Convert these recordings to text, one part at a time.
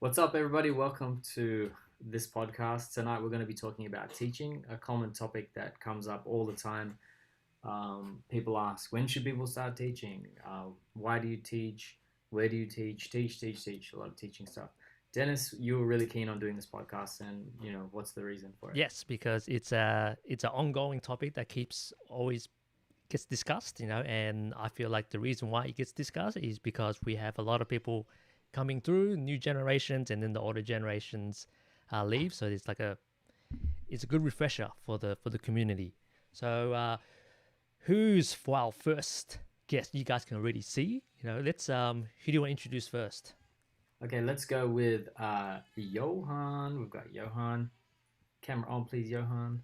What's up, everybody? Welcome to this podcast. Tonight, we're going to be talking about teaching, a common topic that comes up all the time. People ask, when should people start teaching? Why do you teach? Where do you teach? Teach. A lot of teaching stuff. Dennis, you were really keen on doing this podcast, and what's the reason for it? Yes, because it's an ongoing topic that keeps always gets discussed, and I feel like the reason why it gets discussed is because we have a lot of people coming through, new generations, and then the older generations leave. So it's a good refresher for the community. So who's for our first guest? You guys can already see. Let's who do you want to introduce first? Okay, let's go with Johann. We've got Johann. Camera on, please, Johann.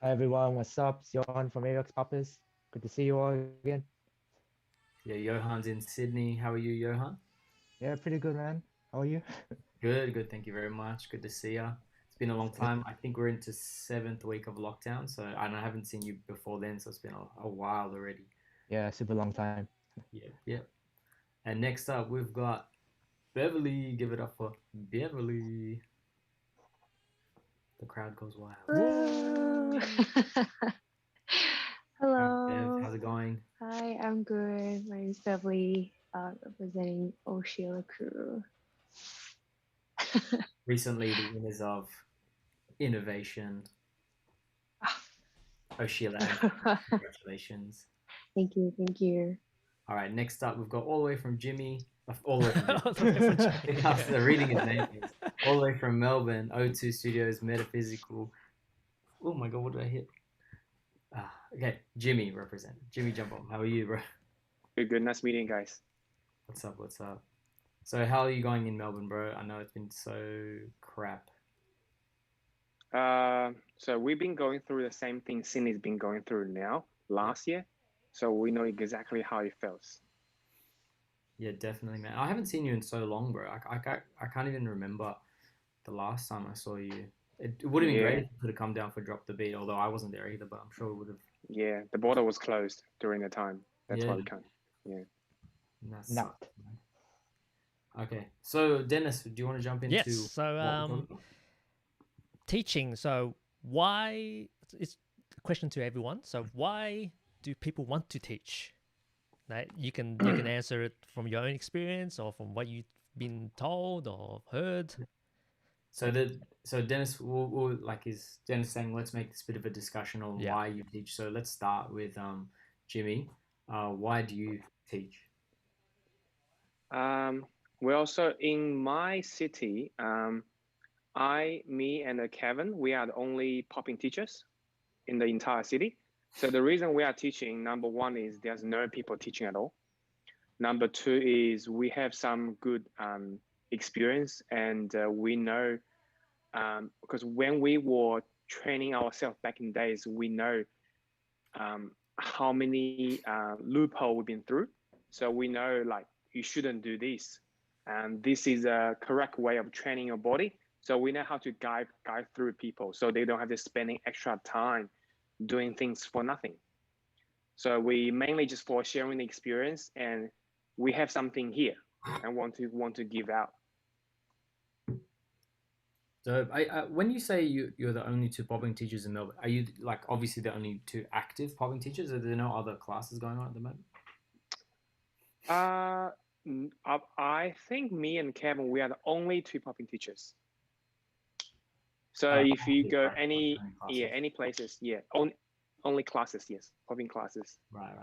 Hi everyone, what's up? It's Johann from AX Poppers. Good to see you all again. Yeah, Johann's in Sydney. How are you, Johann? Yeah, pretty good, man. How are you? Good. Thank you very much. Good to see you. It's been a long time. I think we're into seventh week of lockdown, so and I haven't seen you before then, so it's been a while already. Yeah, super long time. Yeah. And next up, we've got Beverly. Give it up for Beverly. The crowd goes wild. Hello. Hello. How's it going? Hi, I'm good. My name is Beverly, representing Sheila crew. Recently, the winners of Innovation. Sheila, congratulations. Thank you. All right, next up, we've got all the way from Jimmy. All the way from Jimmy. After reading his name, all the way from Melbourne, O2 Studios, Metaphysical. Oh my God, what did I hit? Okay, Jimmy represent. Jimmy, jump on. How are you, bro? Good. Nice meeting, guys. What's up? So, how are you going in Melbourne, bro? I know it's been so crap. So we've been going through the same thing Sydney's been going through last year. So we know exactly how it feels. Yeah, definitely, man. I haven't seen you in so long, bro. I can't even remember the last time I saw you. It would have been great if you could have come down for Drop the Beat, although I wasn't there either, but I'm sure it would have. Yeah, the border was closed during the time. That's why we can't. Yeah. Not. Okay, so Dennis, do you want to jump into? Yes. So teaching. So why? It's a question to everyone. So why do people want to teach? Like you can answer it from your own experience or from what you've been told or heard. So Dennis, is Dennis saying let's make this bit of a discussion on why you teach. So let's start with Jimmy. Why do you teach? Well, so in my city, me and Kevin, we are the only popping teachers in the entire city. So the reason we are teaching, number one, is there's no people teaching at all. Number two is we have some good experience, and we know because when we were training ourselves back in days, we know how many loophole we've been through. So we know like you shouldn't do this, and this is a correct way of training your body. So we know how to guide through people, so they don't have to spending extra time doing things for nothing. So we mainly just for sharing the experience, and we have something here and want to give out. So when you say you're the only two popping teachers in Melbourne, are you like obviously the only two active popping teachers? Are there no other classes going on at the moment? I think me and Kevin, we are the only two popping teachers. So if you go any places, only classes, yes, popping classes. Right.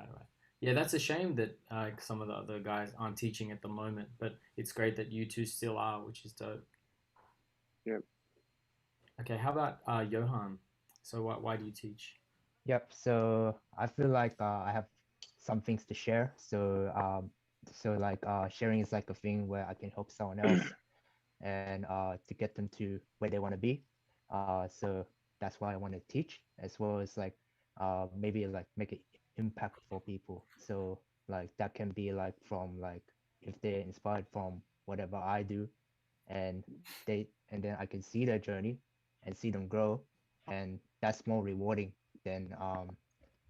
Yeah, that's a shame that some of the other guys aren't teaching at the moment, but it's great that you two still are, which is dope. Yep. Okay, how about Johann? So why do you teach? Yep. So I feel like I have some things to share. So sharing is like a thing where I can help someone else and to get them to where they want to be. So that's why I want to teach, as well as like maybe like make an impact for people. So like that can be like from like if they're inspired from whatever I do, and then I can see their journey and see them grow, and that's more rewarding than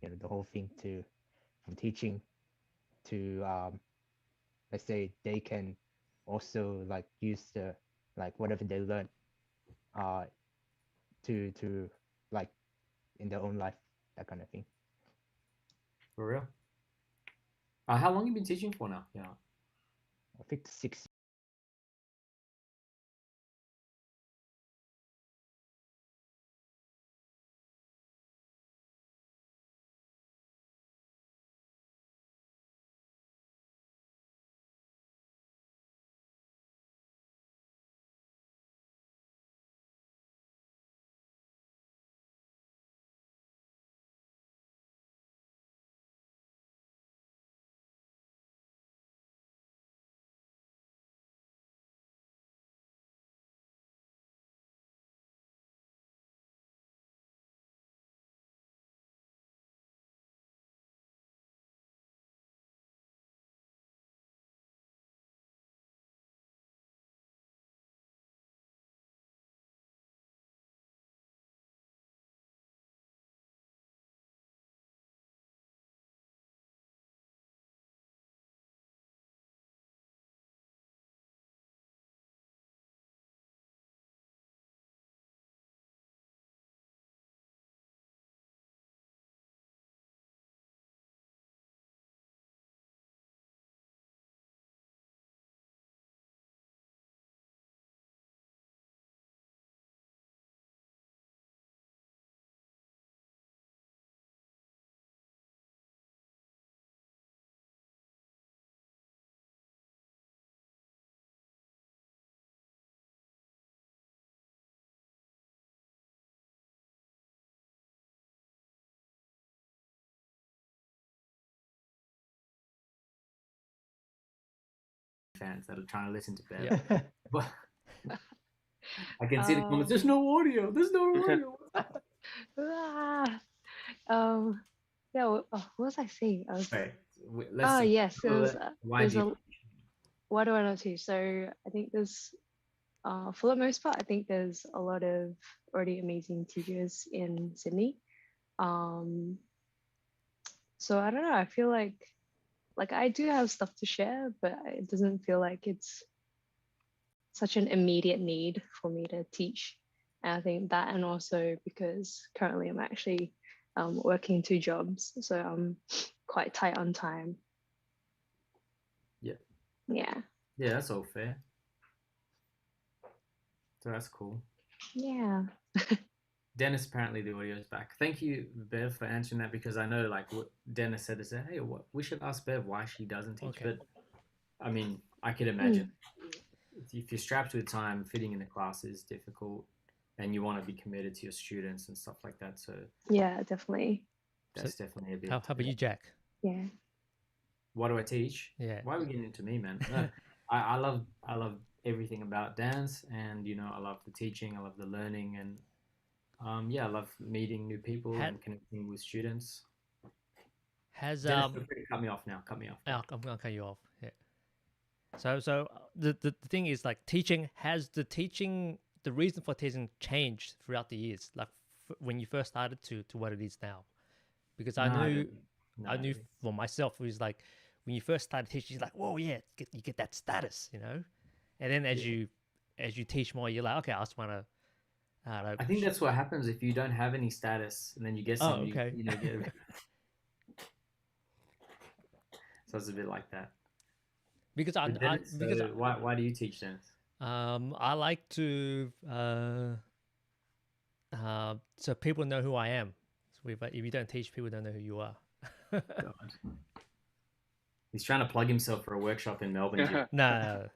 the whole thing from teaching to let's say they can also like use the like whatever they learn to like in their own life, that kind of thing. For real. How long have you been teaching for now? Yeah. I think 6 Fans that are trying to listen to Bev. Yeah. But I can see the comments. There's no audio. There's no audio. Yeah. What was I saying? I was. Wait, let's see. Yes. Why do you? Why do I not teach? So I think there's, for the most part, I think there's a lot of already amazing teachers in Sydney. So I don't know. I feel like I do have stuff to share, but it doesn't feel like it's such an immediate need for me to teach. And I think that, and also because currently I'm actually working 2 jobs, so I'm quite tight on time. Yeah. Yeah. Yeah, that's all fair. So that's cool. Yeah. Danis, apparently the audio is back. Thank you, Bev, for answering that, because I know, like, what Danis said is that, hey, we should ask Bev why she doesn't teach. Okay. But I mean, I could imagine if you're strapped with time, fitting in the class is difficult, and you want to be committed to your students and stuff like that. So Yeah, definitely. that's definitely a bit. How about you, Jack? Yeah. What do I teach? Yeah. Why are we getting into me, man? No, I love everything about dance, and I love the teaching, I love the learning, and I love meeting new people and connecting with students. Has Dennis, feel free to cut me off now. Cut me off. I'm gonna cut you off. Yeah. So the thing is, like, the reason for teaching changed throughout the years, like when you first started to what it is now, because I knew for myself it was like when you first started teaching, it's like, whoa, yeah, you get that status, and then as you teach more, you're like, okay, I just want to. I think that's what happens if you don't have any status, and then you get some. Okay. Get. So it's a bit like that. Because why do you teach dance? I like to so people know who I am. So if you don't teach, people don't know who you are. God. He's trying to plug himself for a workshop in Melbourne. No.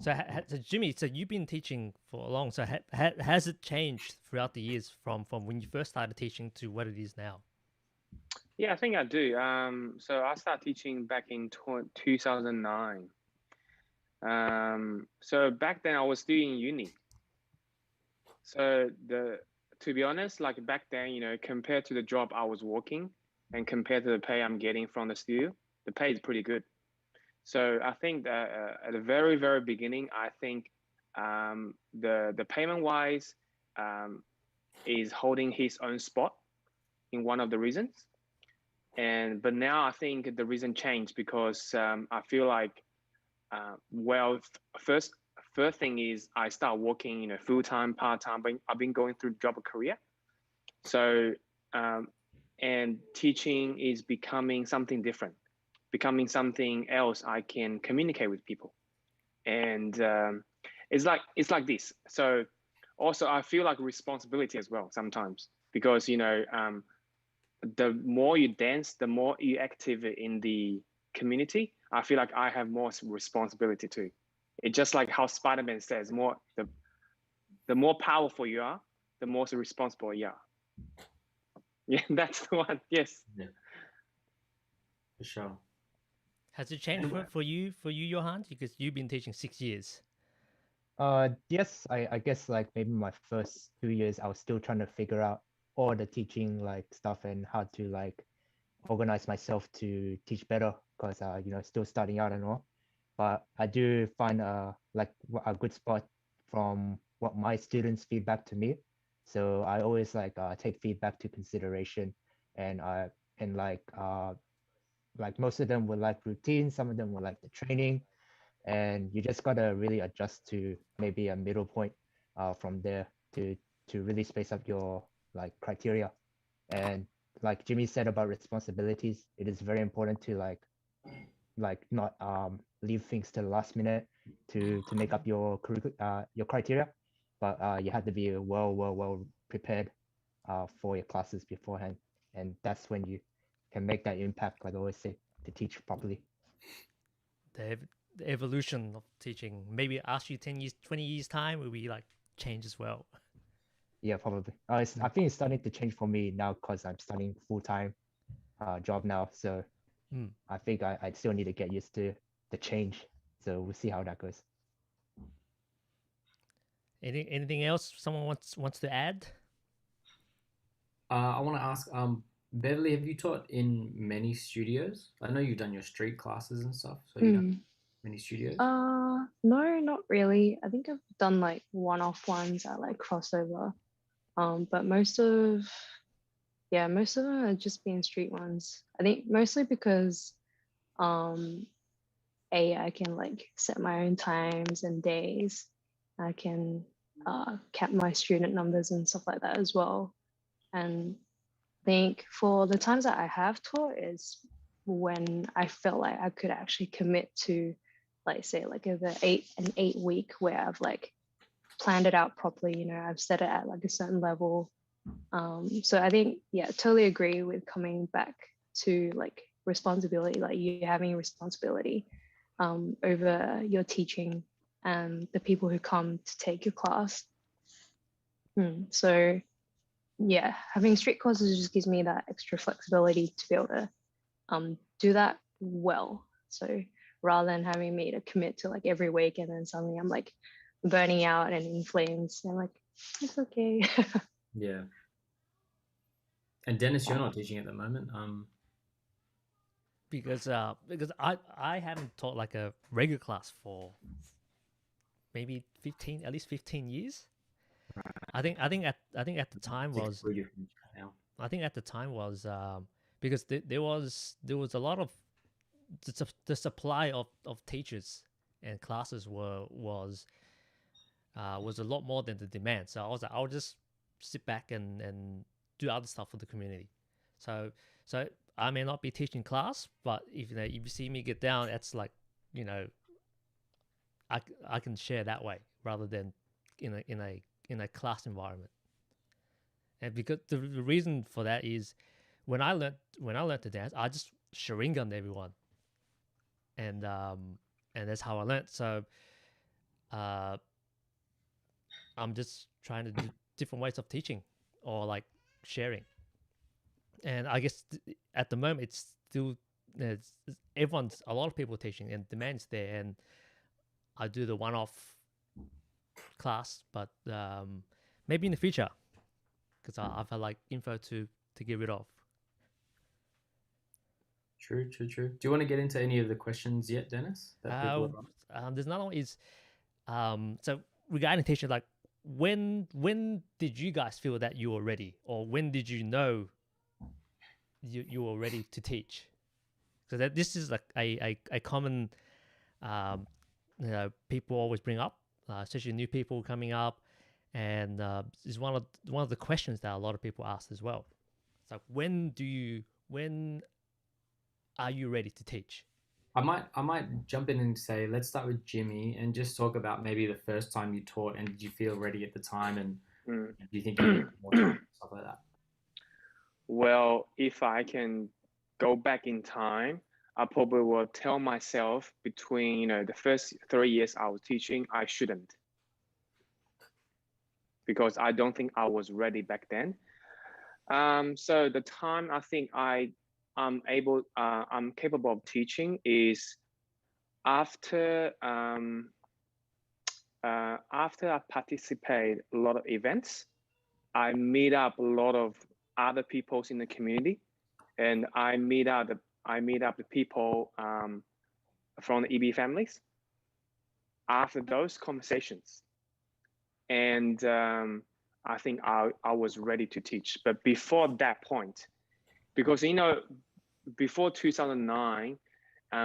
So Jimmy, so you've been teaching for a long. So has it changed throughout the years from when you first started teaching to what it is now? Yeah, I think I do. So I started teaching back in 2009. So back then I was still in uni. So to be honest, like back then, compared to the job I was working and compared to the pay I'm getting from the studio, the pay is pretty good. So I think that at the very, very beginning, I think the payment wise is holding his own spot in one of the reasons. but now I think the reason changed because I feel like first thing is I start working full-time, part-time, but I've been going through job career. So and teaching is becoming something different, becoming something else I can communicate with people. And it's like this. So also I feel like responsibility as well sometimes, because the more you dance, the more you active in the community, I feel like I have more responsibility too. It's just like how Spider-Man says, the more powerful you are, the more responsible you are. Yeah, that's the one. Yes. Yeah. For sure. Has it changed for you, Johann? Because you've been teaching 6 years. Yes, I guess like maybe my first 2 years, I was still trying to figure out all the teaching like stuff and how to like organize myself to teach better, because still starting out and all. But I do find like a good spot from what my students feedback to me. So I always like take feedback to consideration, and like most of them would like routine, some of them would like the training, and you just gotta really adjust to maybe a middle point from there to really space up your like criteria. And like Jimmy said about responsibilities, it is very important to like not leave things to the last minute to make up your criteria, but you have to be well prepared for your classes beforehand, and that's when you can make that impact, like I always say, to teach properly. The evolution of teaching, maybe ask you 10 years, 20 years time will be like change as well. Yeah, probably. I think it's starting to change for me now because I'm starting full-time job now, so I think I still need to get used to the change, so we'll see how that goes. Anything else someone wants to add? I want to ask, Beverly, have you taught in many studios? I know you've done your street classes and stuff, so you done many studios? No, not really. I think I've done like one-off ones at like crossover. But most of them are just being street ones. I think mostly because I can like set my own times and days. I can cap my student numbers and stuff like that as well. And I think for the times that I have taught is when I felt like I could actually commit to, like, say, like an 8 week where I've like planned it out properly. I've set it at like a certain level. So I think, yeah, totally agree with coming back to like responsibility, like you having responsibility over your teaching and the people who come to take your class. So yeah, having street courses just gives me that extra flexibility to be able to do that well. So rather than having me to commit to like every week and then suddenly I'm like burning out and in flames, and I'm like, it's okay. Yeah. And Danis, you're not teaching at the moment. Because I haven't taught like a regular class for maybe at least 15 years. I think at the time was because there was a lot of the supply of teachers and classes was a lot more than the demand. So I was like, I'll just sit back and do other stuff for the community. So I may not be teaching class, but if you see me get down, that's like, I can share that way rather than in a class environment. And because the reason for that is when I learned to dance, I just Sharinganed everyone, and that's how I learned. So I'm just trying to do different ways of teaching or like sharing. And I guess at the moment it's still a lot of people teaching and demand's there, and I do the one-off class, but maybe in the future, because I've had like info to get rid of. True. Do you want to get into any of the questions yet, Danis? There's another one is so regarding teaching, like when did you guys feel that you were ready, or when did you know you were ready to teach? So that this is like a common people always bring up, especially new people coming up, and is one of the questions that a lot of people ask as well. It's like, when are you ready to teach? I might jump in and say, let's start with Jimmy and just talk about maybe the first time you taught, and did you feel ready at the time, and do you think you need more time, stuff like that? Well, if I can go back in time, I probably will tell myself between the first 3 years I was teaching, I shouldn't, because I don't think I was ready back then. So the time I think I'm capable of teaching is after I participate a lot of events. I meet up a lot of other people in the community, and I meet up the people from the EB families. After those conversations, and I think I was ready to teach. But before that point, because before 2009,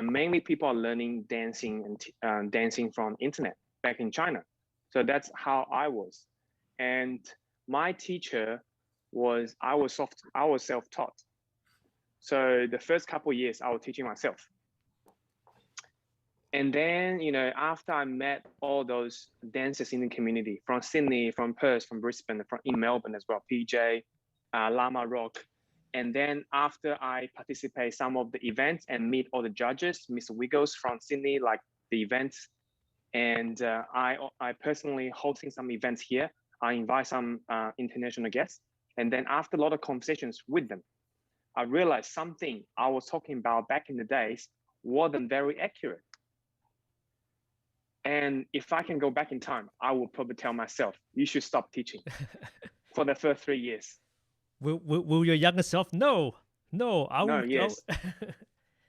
mainly people are learning dancing and dancing from internet back in China. So that's how I was, and my teacher was I was self-taught. So the first couple of years I was teaching myself. And then, after I met all those dancers in the community from Sydney, from Perth, from Brisbane, in Melbourne as well, PJ, Lama Rock. And then after I participate some of the events and meet all the judges, Mr. Wiggles from Sydney, like the events. And I personally hosting some events here. I invite some international guests. And then after a lot of conversations with them, I realized something I was talking about back in the days wasn't very accurate. And if I can go back in time, I will probably tell myself, you should stop teaching for the first 3 years. Will your younger self? No, I will. No, yes.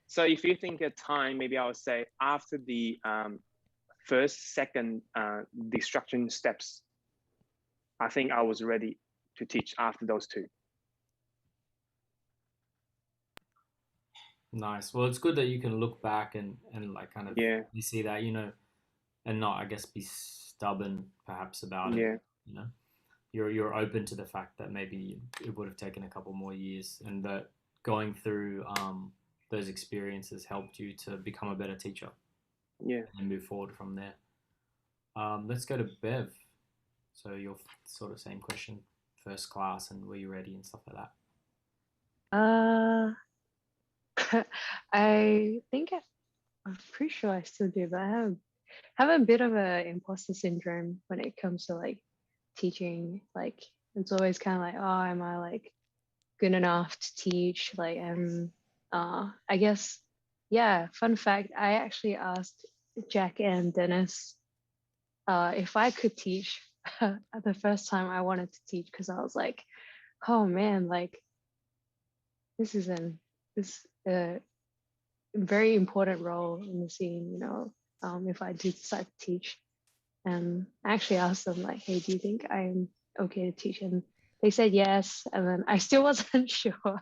So if you think of time, maybe I would say after the first, second destruction steps, I think I was ready to teach after those two. Nice. Well, it's good that you can look back and like kind of you see that, and not, I guess, be stubborn perhaps about it. You're open to the fact that maybe it would have taken a couple more years, and that going through those experiences helped you to become a better teacher. And move forward from there. Let's go to Bev. So your sort of same question, first class, and were you ready and stuff like that? I think I'm pretty sure I still do, but I have a bit of a imposter syndrome when it comes to like teaching. Like it's always kind of like, oh, am I like good enough to teach? Like I guess, fun fact, I actually asked Jack and Danis if I could teach the first time I wanted to teach, because I was like, oh man, like this is a very important role in the scene, if I do decide to teach. And I actually asked them like, hey, do you think I'm okay to teach? And they said yes. And then I still wasn't sure. So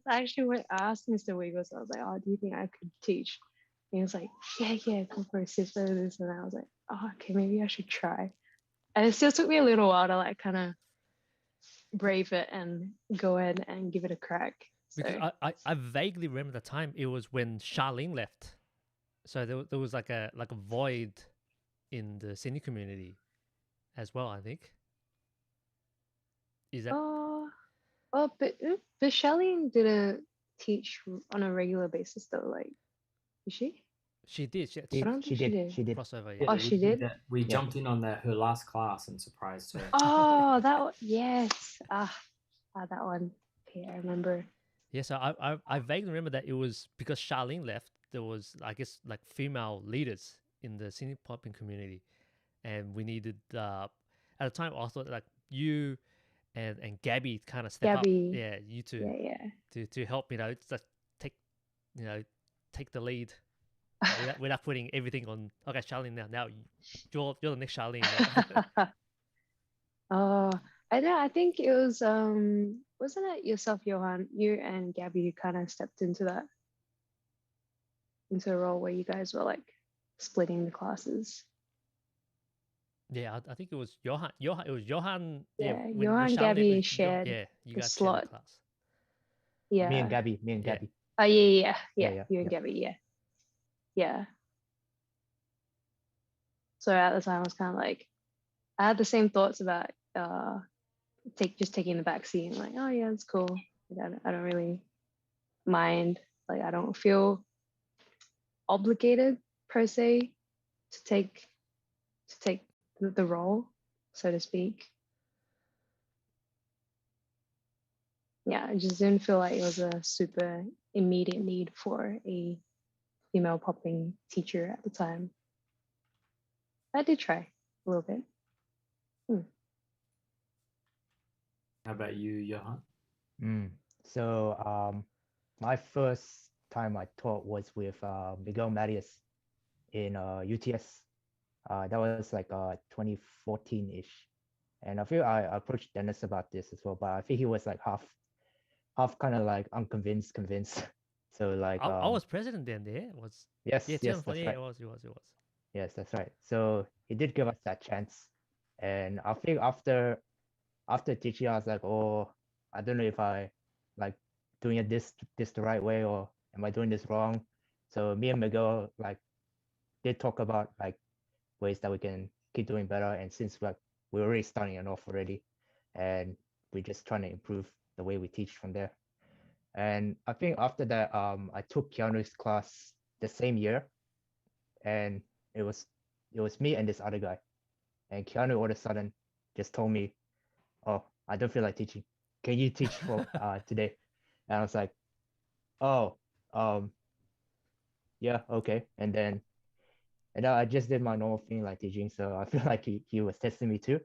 I actually asked Mr. Wiggles, I was like, oh, do you think I could teach? And he was like, yeah, go for a sister this. And I was like, oh, okay, maybe I should try. And it still took me a little while to like kind of brave it and go in and give it a crack. Because I vaguely remember the time it was when Charlene left, so there was like a void in the Sydney community as well, I think. Is that? But Charlene didn't teach on a regular basis though. Like, did she? She did. She did. Crossover. Yeah. Oh, she did. We jumped in on her last class and surprised her. Oh, that one, yes. That one. Okay, I remember. Yeah, so I vaguely remember that it was because Charlene left. There was, I guess, like female leaders in the Sydney Poppin community, and we needed at the time I thought like you and Gabby kind of step up. Yeah, you two. Yeah. To help just take the lead. without putting everything on. Okay, Charlene now you're the next Charlene. I think it was wasn't it yourself, Johann? You and Gabby who kind of stepped into a role where you guys were like splitting the classes. Yeah, I think it was Johann. It was Johann. Yeah, when Johann, Charlotte Gabby was shared yeah, you the guys shared the slot. class. Yeah. Me and Gabby. Yeah. Oh yeah. Yeah, You and Gabby, yeah. Yeah. So at the time I was kind of like, I had the same thoughts about just taking the back seat and like, oh yeah, it's cool. Like, I don't really mind. Like I don't feel obligated per se to take the role, so to speak. Yeah, I just didn't feel like it was a super immediate need for a female popping teacher at the time. I did try a little bit. How about you, Johann? So my first time I taught was with Miguel Marius in UTS. That was like 2014-ish. And I feel I approached Danis about this as well, but I think he was like half kind of like unconvinced, convinced. So like I was president then. Yeah, it was. yes, Yeah, yes, 2014. that's Yeah, right. it was. Yes, that's right. So he did give us that chance. And I think after teaching, I was like, oh, I don't know if I like doing it this the right way, or am I doing this wrong? So me and Miguel like did talk about like ways that we can keep doing better. And since like we're already starting it off already, and we're just trying to improve the way we teach from there. And I think after that, I took Keanu's class the same year, and it was me and this other guy. And Keanu all of a sudden just told me, "Oh, I don't feel like teaching. Can you teach for today?" And I was like, "Oh, yeah, okay." And then I just did my normal thing like teaching. So I feel like he was testing me too.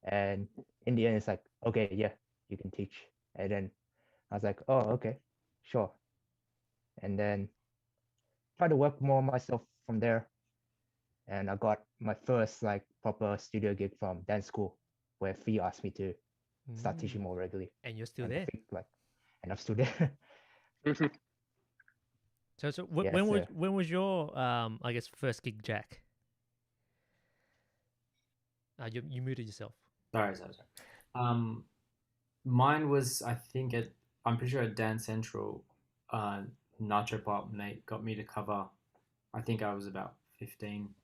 And in the end, it's like, okay, yeah, you can teach. And then I was like, oh, okay, sure. And then try to work more myself from there. And I got my first like proper studio gig from dance school, where Fee asked me to start teaching more regularly. And you're still And there. I think like, and I'm still there. So Yes, when was your I guess first gig, Jack? You muted yourself. Sorry. Mine was, I think, I'm pretty sure at Dance Central, Nacho Pop Nate got me to cover. I think I was about 15,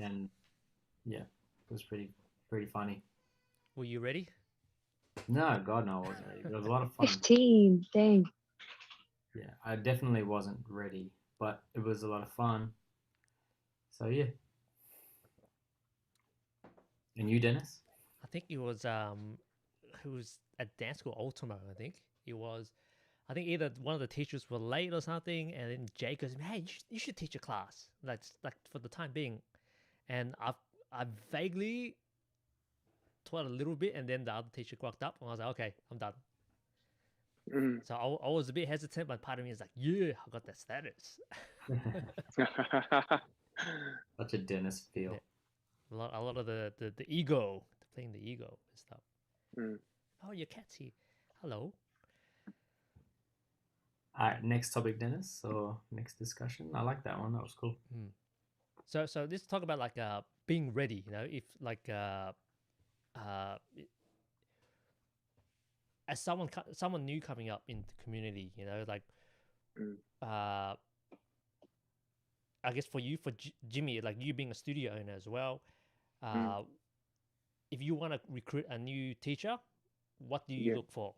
and yeah, it was pretty funny. Were you ready? No, God, no, I wasn't ready. But it was a lot of fun. 15, dang. Yeah, I definitely wasn't ready, but it was a lot of fun. So yeah. And you, Dennis? I think it was who was at dance school Ultimo. I think it was. I think either one of the teachers were late or something, and then Jake goes, "Hey, you should teach a class, like for the time being." And I vaguely taught a little bit, and then the other teacher walked up, and I was like, "Okay, I'm done." So I was a bit hesitant, but part of me is like, "Yeah, I got that status." Such a Dennis feel. Yeah. A lot of the ego, playing the ego and stuff. Oh, your cat's here. Hello. All right, next topic, Dennis, or next discussion. I like that one. That was cool. So let's talk about like being ready. You know, if like as someone new coming up in the community, you know, like I guess for you, for Jimmy, like you being a studio owner as well, if you want to recruit a new teacher, what do you look for?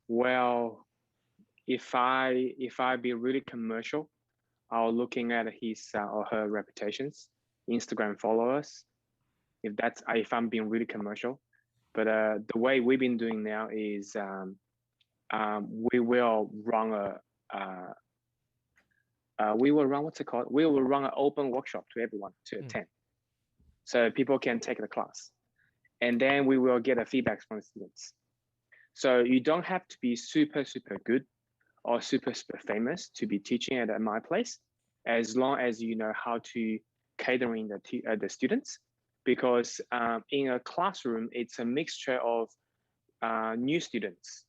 Well, if I be really commercial, I'll looking at his or her reputations, Instagram followers. If I'm being really commercial, but the way we've been doing now is we will run what's it called? We will run an open workshop to everyone to attend, so people can take the class, and then we will get a feedback from the students. So you don't have to be super good or super famous to be teaching at my place, as long as you know how to catering the students, because in a classroom, it's a mixture of new students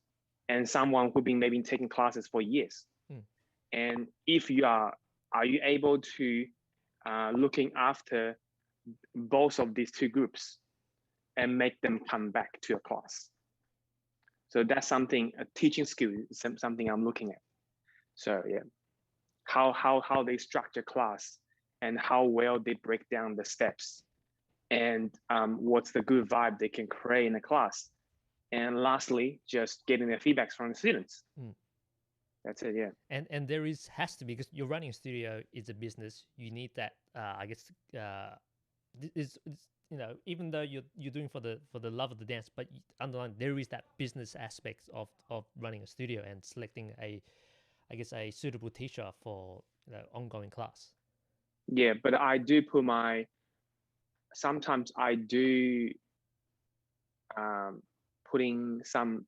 and someone who've been maybe taking classes for years. And if you are you able to looking after both of these two groups and make them come back to your class? So that's something, a teaching skill, something I'm looking at. So yeah, how they structure class and how well they break down the steps, and what's the good vibe they can create in a class. And lastly, just getting the feedbacks from the students. That's it, yeah. And there has to be, because you're running a studio, it's a business. You need that. I guess it's you know, even though you're doing for the love of the dance, but underlying there is that business aspect of running a studio and selecting a suitable teacher for ongoing class. Yeah, but I do put sometimes I do putting some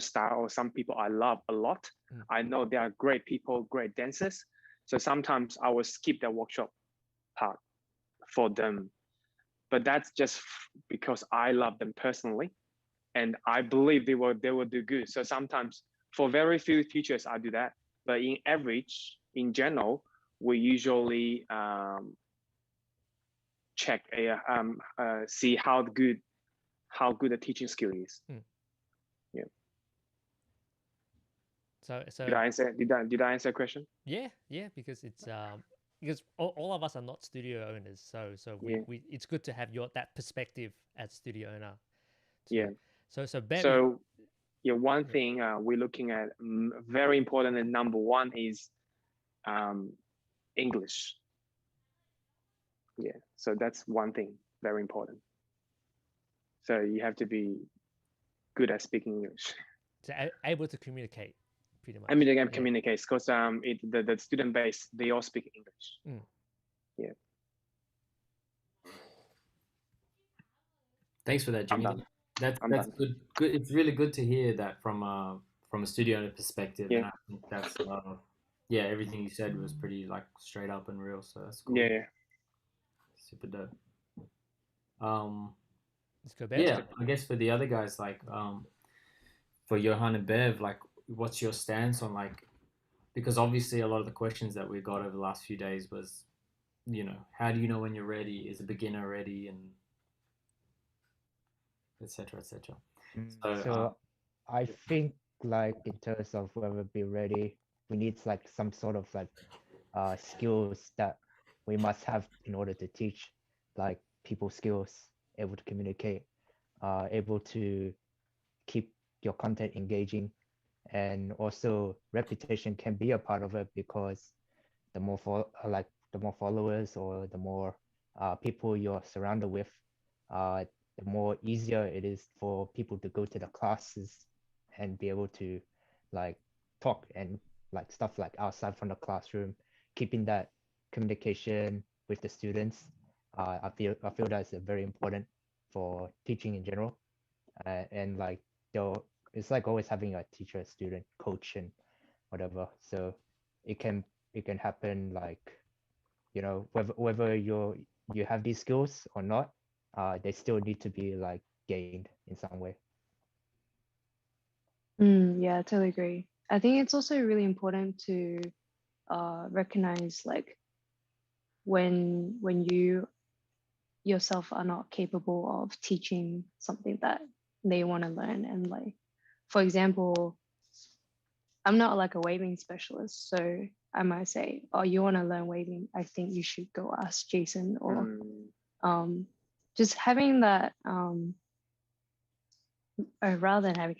style or some people I love a lot. I know they are great people, great dancers. So sometimes I will skip the workshop part for them. But that's just because I love them personally, and I believe they will do good. So sometimes for very few teachers, I do that. But in average, in general, we usually check see how good the teaching skill is. Yeah. So did I answer the question? Yeah, because it's because all of us are not studio owners, so Yeah. we it's good to have that perspective as studio owner. Yeah. So Ben, So yeah, one thing we're looking at, very important, and number one is English. Yeah, so that's one thing, very important. So you have to be good at speaking English. So able to communicate, pretty much. I mean, they can communicate, because the student base, they all speak English. Yeah. Thanks for that, Jimmy. That's good. Good. It's really good to hear that from a studio owner perspective. Yeah. And I think that's everything you said was pretty like straight up and real. So that's cool. Yeah. Super dope. Let's go back. Yeah, I guess for the other guys, like for Johann and Bev, like what's your stance on, like, because obviously a lot of the questions that we got over the last few days was, how do you know when you're ready? Is a beginner ready? And etc. etc. So I think, like, in terms of whether be ready, we need like some sort of like skills that we must have in order to teach, like people skills, able to communicate, able to keep your content engaging, and also reputation can be a part of it, because the more followers or the more people you're surrounded with, the more easier it is for people to go to the classes and be able to like talk and like stuff like outside from the classroom, keeping that communication with the students. I feel that's very important for teaching in general, and like it's like always having a teacher, student, coach, and whatever. So it can happen, like, whether you have these skills or not, they still need to be like gained in some way. Yeah, I totally agree. I think it's also really important to recognize, like, when you yourself are not capable of teaching something that they want to learn. And like, for example, I'm not like a waving specialist, so I might say, oh, you want to learn waving, I think you should go ask Jason. Or just having that or rather than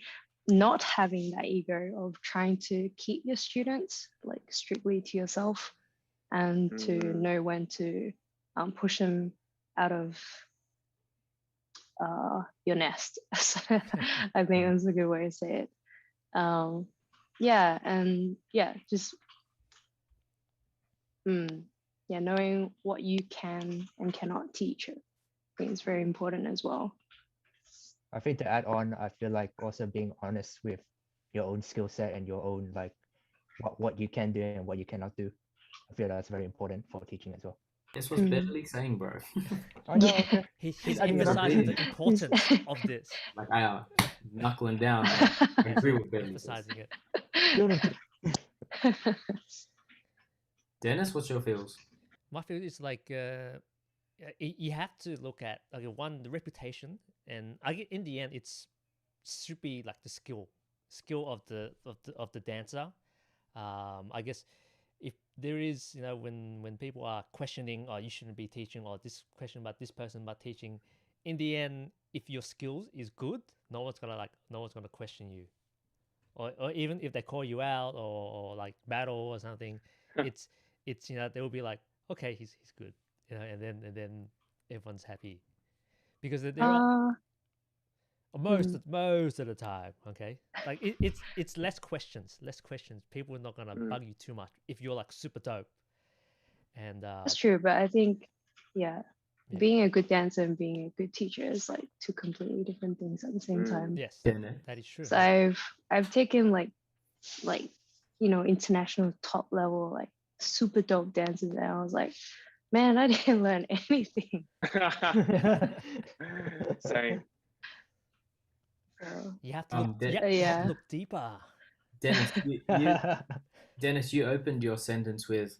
not having that ego of trying to keep your students like strictly to yourself, and to know when to push them out of your nest. I think that's a good way to say it. Just knowing what you can and cannot teach, I think it's very important as well. I think to add on, I feel like also being honest with your own skill set and your own, like, what you can do and what you cannot do. I feel that's very important for teaching as well. Guess what's Beverly saying, bro? Oh no, Yeah. okay. He's I didn't know. emphasizing the Really? importance of this, Like I knuckling down. I agree with Beverly. emphasizing it. No, no. Dennis, what's your feels? My feel is like you have to look at one, the reputation, and I get in the end it's should be like the skill of the dancer. I guess if there is, when people are questioning, oh, you shouldn't be teaching, or this question about this person about teaching, in the end, if your skills is good, no one's gonna question you, or even if they call you out, or like battle or something, it's they will be like, okay, he's good, and then everyone's happy because they're all, most of the time, okay, like it's less questions. People are not gonna bug you too much if you're like super dope. And That's true, but I think, yeah, being a good dancer and being a good teacher is like two completely different things at the same time. yes, Dennis. that is true. So I've taken like international top level like super dope dances, and I was like, man, I didn't learn anything. Same. So, You have to look, yeah. look deeper. Dennis, Dennis, you opened your sentence with,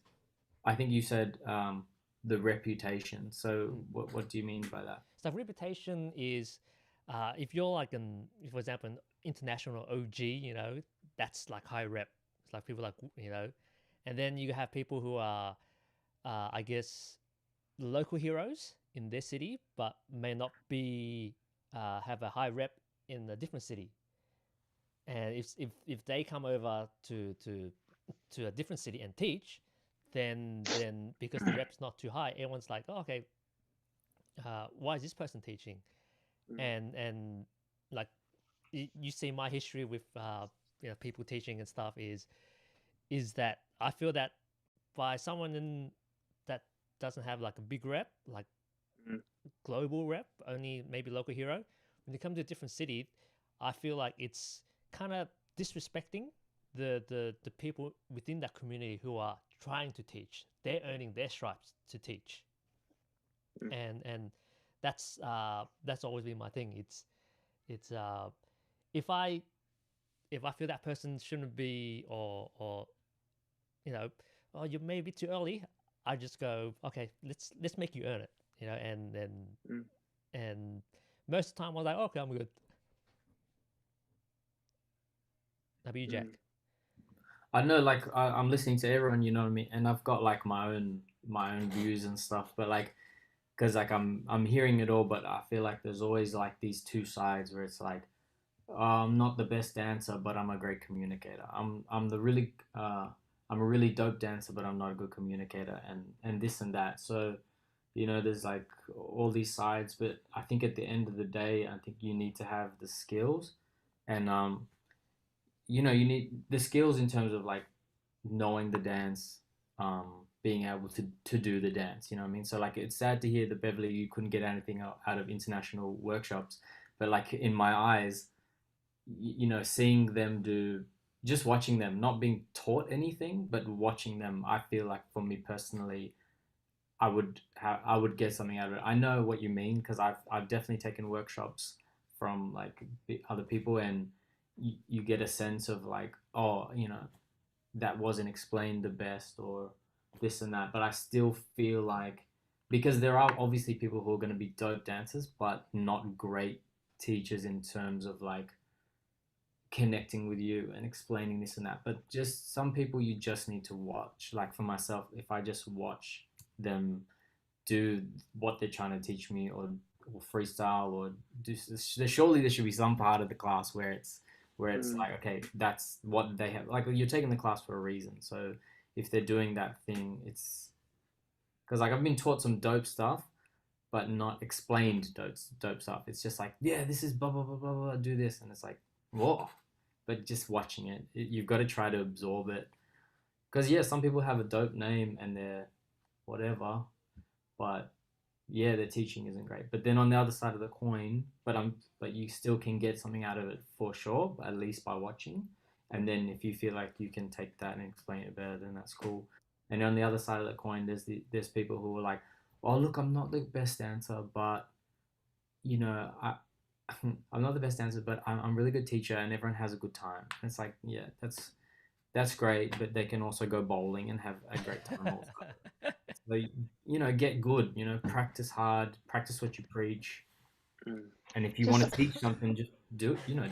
I think you said the reputation. So what do you mean by that? So reputation is, if you're like for example, an international OG, that's like high rep. It's like people like, and then you have people who are, I guess, local heroes in their city, but may not be have a high rep in a different city. And if they come over to a different city and teach, then because the rep's not too high, everyone's like, oh, okay, why is this person teaching? And like you see my history with people teaching and stuff is that I feel that by someone that doesn't have like a big rep, like global rep, only maybe local hero, when they come to a different city, I feel like it's kind of disrespecting the people within that community who are trying to teach. They're earning their stripes to teach, and that's always been my thing. It's if I feel that person shouldn't be, or oh, you may be too early, I just go, okay, let's make you earn it, and most of the time I was like, okay, I'm good. How about you, Jack? I know, like I'm listening to everyone, you know what I mean, and I've got like my own views and stuff, but like, because like I'm hearing it all, but I feel like there's always like these two sides where it's like, I'm not the best dancer, but I'm a great communicator. I'm a really dope dancer, but I'm not a good communicator, and this and that. So, there's like all these sides, but I think at the end of the day, I think you need to have the skills, and you need the skills in terms of like knowing the dance, being able to do the dance. You know what I mean? So like, it's sad to hear that Beverly, you couldn't get anything out of international workshops, but like in my eyes, seeing them do, just watching them, not being taught anything, but watching them, I feel like for me personally, I would get something out of it. I know what you mean, because I've definitely taken workshops from like other people, and you get a sense of like, oh, that wasn't explained the best, or this and that. But I still feel like, because there are obviously people who are going to be dope dancers, but not great teachers in terms of like connecting with you and explaining this and that. But just some people you just need to watch. Like for myself, if I just watch them do what they're trying to teach me, or freestyle, or do, surely there should be some part of the class where it's like, okay, that's what they have. Like, you're taking the class for a reason. So if they're doing that thing, it's because like I've been taught some dope stuff, but not explained dope stuff. It's just like, yeah, this is blah blah blah blah blah, do this, and it's like, whoa. But just watching it, you've got to try to absorb it. Because yeah, some people have a dope name and they're whatever, but yeah, their teaching isn't great. But then on the other side of the coin, but you still can get something out of it for sure, at least by watching. And then if you feel like you can take that and explain it better, then that's cool. And on the other side of the coin, there's people who are like, oh look, I'm not the best dancer, but you know, I'm not the best dancer, but I'm a really good teacher, and everyone has a good time. And it's like, yeah, that's great, but they can also go bowling and have a great time also. So you know, get good. You know, practice hard, practice what you preach, and if you want to Just teach something, just do it. You know,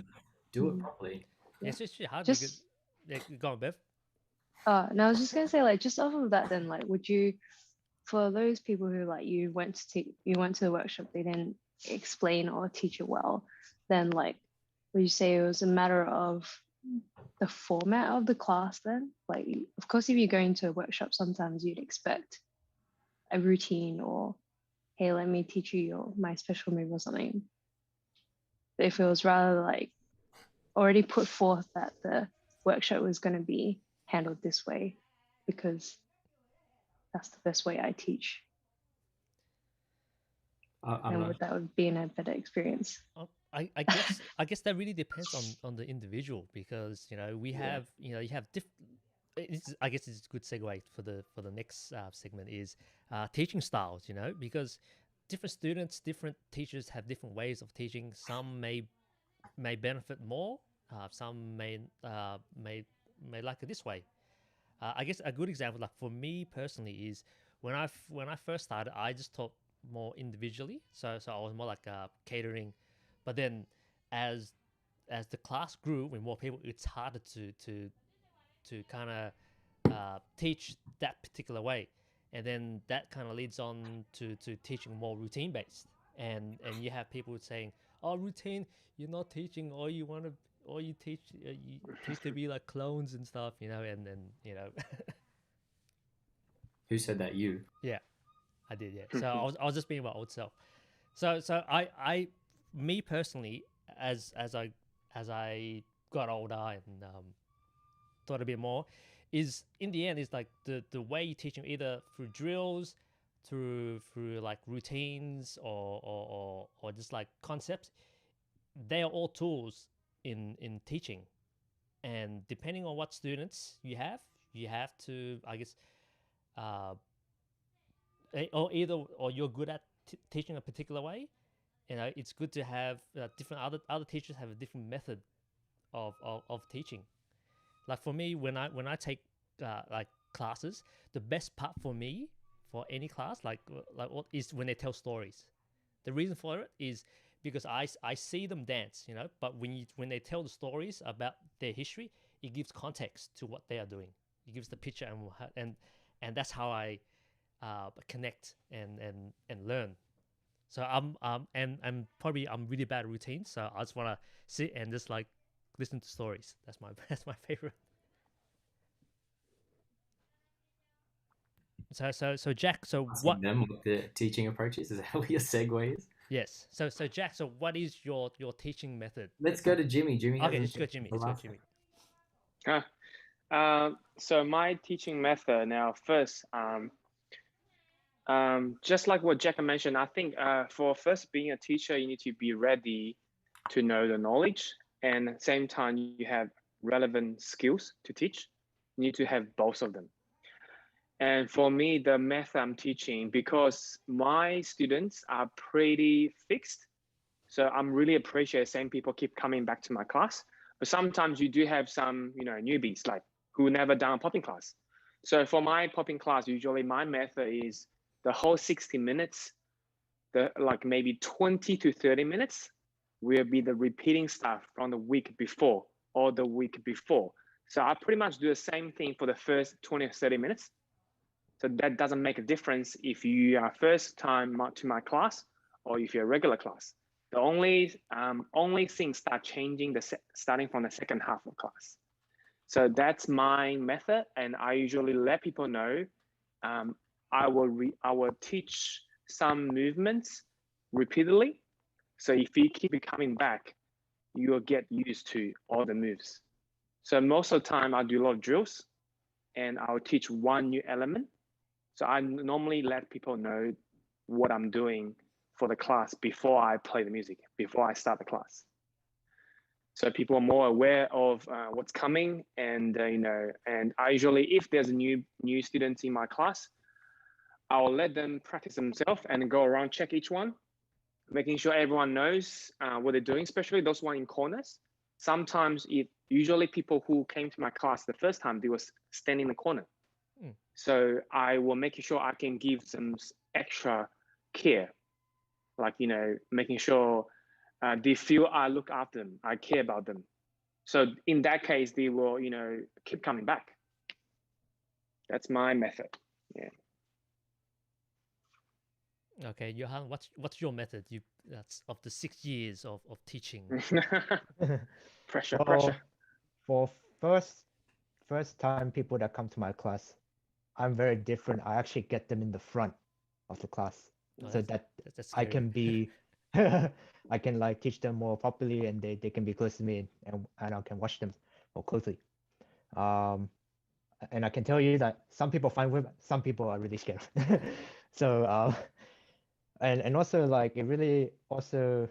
do it Mm. properly. Yeah, it's just hard because just yeah, go on, Bev. no, I was just gonna say, like, just off of that, then, like, would you, for those people who, like, you went to the workshop, they didn't explain or teach it well, then, like, would you say it was a matter of the format of the class then? Like, of course, if you're going to a workshop, sometimes you'd expect a routine, or hey, let me teach you my special move or something. But if it was rather like already put forth that the workshop was going to be handled this way because that's the best way I teach, I'm and not. that would be a better experience. I guess that really depends on the individual, because you know we Yeah. have you have different. I guess it's a good segue for the next segment is teaching styles. You know, because different students, different teachers have different ways of teaching. Some may benefit more. Some may like it this way. I guess a good example, like for me personally, is when I first started, I just taught more individually. So I was more like catering, but then as the class grew with more people, it's harder to kind of teach that particular way, and then that kind of leads on to teaching more routine based, and you have people saying, "Oh, routine, you're not teaching, or you want to." Or you teach to be like clones and stuff, you know, and then Who said that? You. yeah, I did, yeah. So I was just being my old self. So me personally, as I got older and thought a bit more, is in the end is like the way you teach them, either through drills, through like routines, or just like concepts. They are all tools in teaching, and depending on what students you have to, I guess, uh, or you're good at teaching a particular way. You know, it's good to have different other teachers have a different method of teaching. Like for me, when I take like classes, the best part for me for any class, like what is when they tell stories. The reason for it is because I see them dance, you know, but when they tell the stories about their history, it gives context to what they are doing. It gives the picture, and that's how I connect and learn. So I'm probably I'm really bad at routines, so I just want to sit and just like listen to stories. That's my that's my favorite. So Jack, so Asking what? them what the teaching approach is. Is that what your segue is? Yes. So Jack, so what is your teaching method? Let's go to Jimmy. Jimmy Okay, hasn't let's go shared Jimmy. the Let's go last Jimmy. So my teaching method now, first, just like what Jack mentioned, I think for first being a teacher, you need to be ready to know the knowledge, and at the same time you have relevant skills to teach. You need to have both of them. And for me, the method I'm teaching, because my students are pretty fixed, so I'm really appreciate same people keep coming back to my class. But sometimes you do have some, newbies like who never done a popping class. So for my popping class, usually my method is the whole 60 minutes, the like maybe 20 to 30 minutes will be the repeating stuff from the week before or the week before. So I pretty much do the same thing for the first 20 or 30 minutes. So that doesn't make a difference if you are first time to my class or if you're a regular class. The only things start changing starting from the second half of class. So that's my method, and I usually let people know I will teach some movements repeatedly. So if you keep coming back, you will get used to all the moves. So most of the time I do a lot of drills, and I'll teach one new element. So I normally let people know what I'm doing for the class before I play the music, before I start the class. so people are more aware of what's coming. And and I usually, if there's a new students in my class, I'll let them practice themselves and go around, check each one, making sure everyone knows what they're doing, especially those one in corners. Sometimes usually people who came to my class the first time, they were standing in the corner. So I will make sure I can give some extra care, like, making sure they feel I look after them, I care about them. So in that case, they will, keep coming back. That's my method. Yeah. Okay, Johann, what's your method? That's of the 6 years of teaching. Pressure. For first time people that come to my class, I'm very different. I actually get them in the front of the class, so that's I can be I can like teach them more properly, and they can be close to me, and I can watch them more closely. And I can tell you that some people find with, some people are really scared. So and also like it really also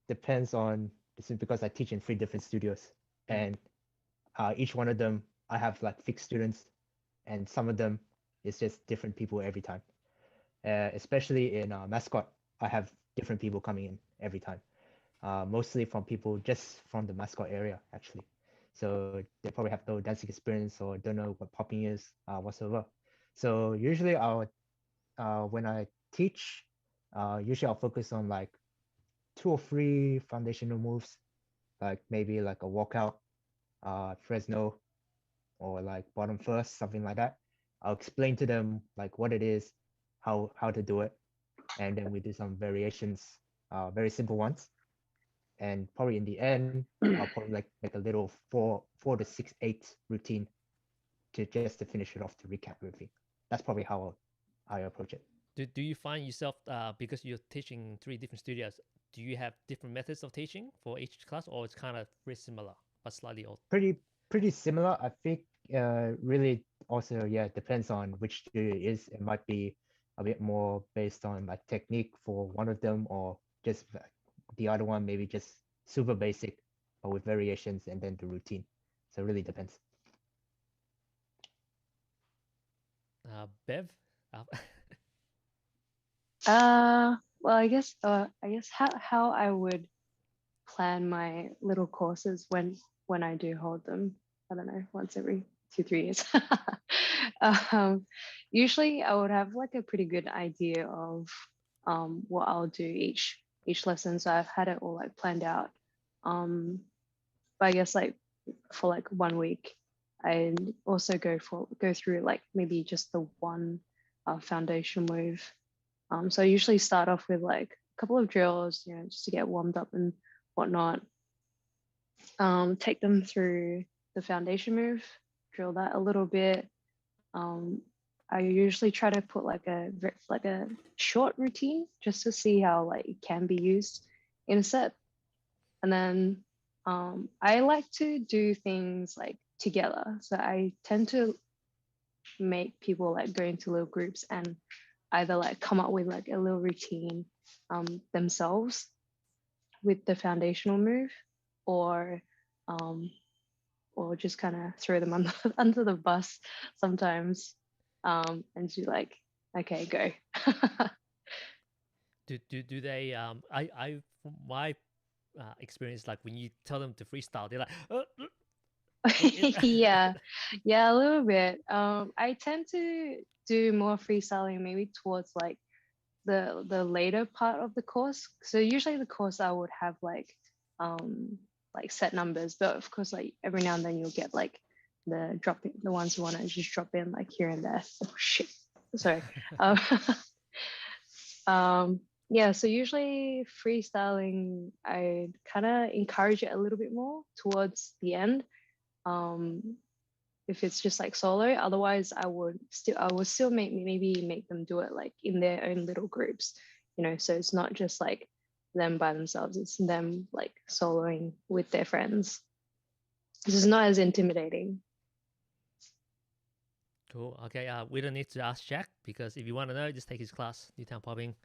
depends on, this is because I teach in 3 different studios, and each one of them I have like fixed students, and some of them it's just different people every time. Especially in mascot, I have different people coming in every time. Mostly from people just from the mascot area, actually. So they probably have no dancing experience or don't know what popping is whatsoever. So usually when I teach, usually I'll focus on like 2 or 3 foundational moves, like maybe like a walkout, Fresno, or like bottom first, something like that. I'll explain to them like what it is, how to do it, and then we do some variations, very simple ones. And probably in the end, I'll probably like make a little 4 to 6 8 routine to finish it off, to recap everything. That's probably how I approach it. Do you find yourself, because you're teaching 3 different studios, do you have different methods of teaching for each class, or it's kind of very similar but slightly old? Pretty similar. I think really also, yeah, depends on which studio it is. It might be a bit more based on like technique for one of them, or just the other one maybe just super basic but with variations, and then the routine. So it really depends. Bev? Well, I guess how I would plan my little courses when I do hold them. I don't know, once every 2-3 years. Usually I would have like a pretty good idea of what I'll do each lesson. So I've had it all like planned out. But I guess like for like 1 week, I also go through like maybe just the one foundation move. So I usually start off with like a couple of drills, just to get warmed up and whatnot. Take them through the foundation move, drill that a little bit. I usually try to put like a short routine just to see how like it can be used in a set. And then I like to do things like together. So I tend to make people like go into little groups and either like come up with like a little routine themselves with the foundational move, or just kind of throw them under the bus sometimes, and do like, okay, go. do they I from my experience, like when you tell them to freestyle, they're like yeah, a little bit. I tend to do more freestyling maybe towards like the later part of the course. So usually the course I would have like set numbers, but of course like every now and then you'll get like the ones who want to just drop in like here and there. Oh shit, sorry. Yeah, so usually freestyling, I kind of encourage it a little bit more towards the end. If it's just like solo, otherwise I would still make them do it like in their own little groups, so it's not just like them by themselves, it's them like soloing with their friends. This is not as intimidating. Cool. Okay, we don't need to ask Jack, because if you want to know, just take his class, Newtown Popping.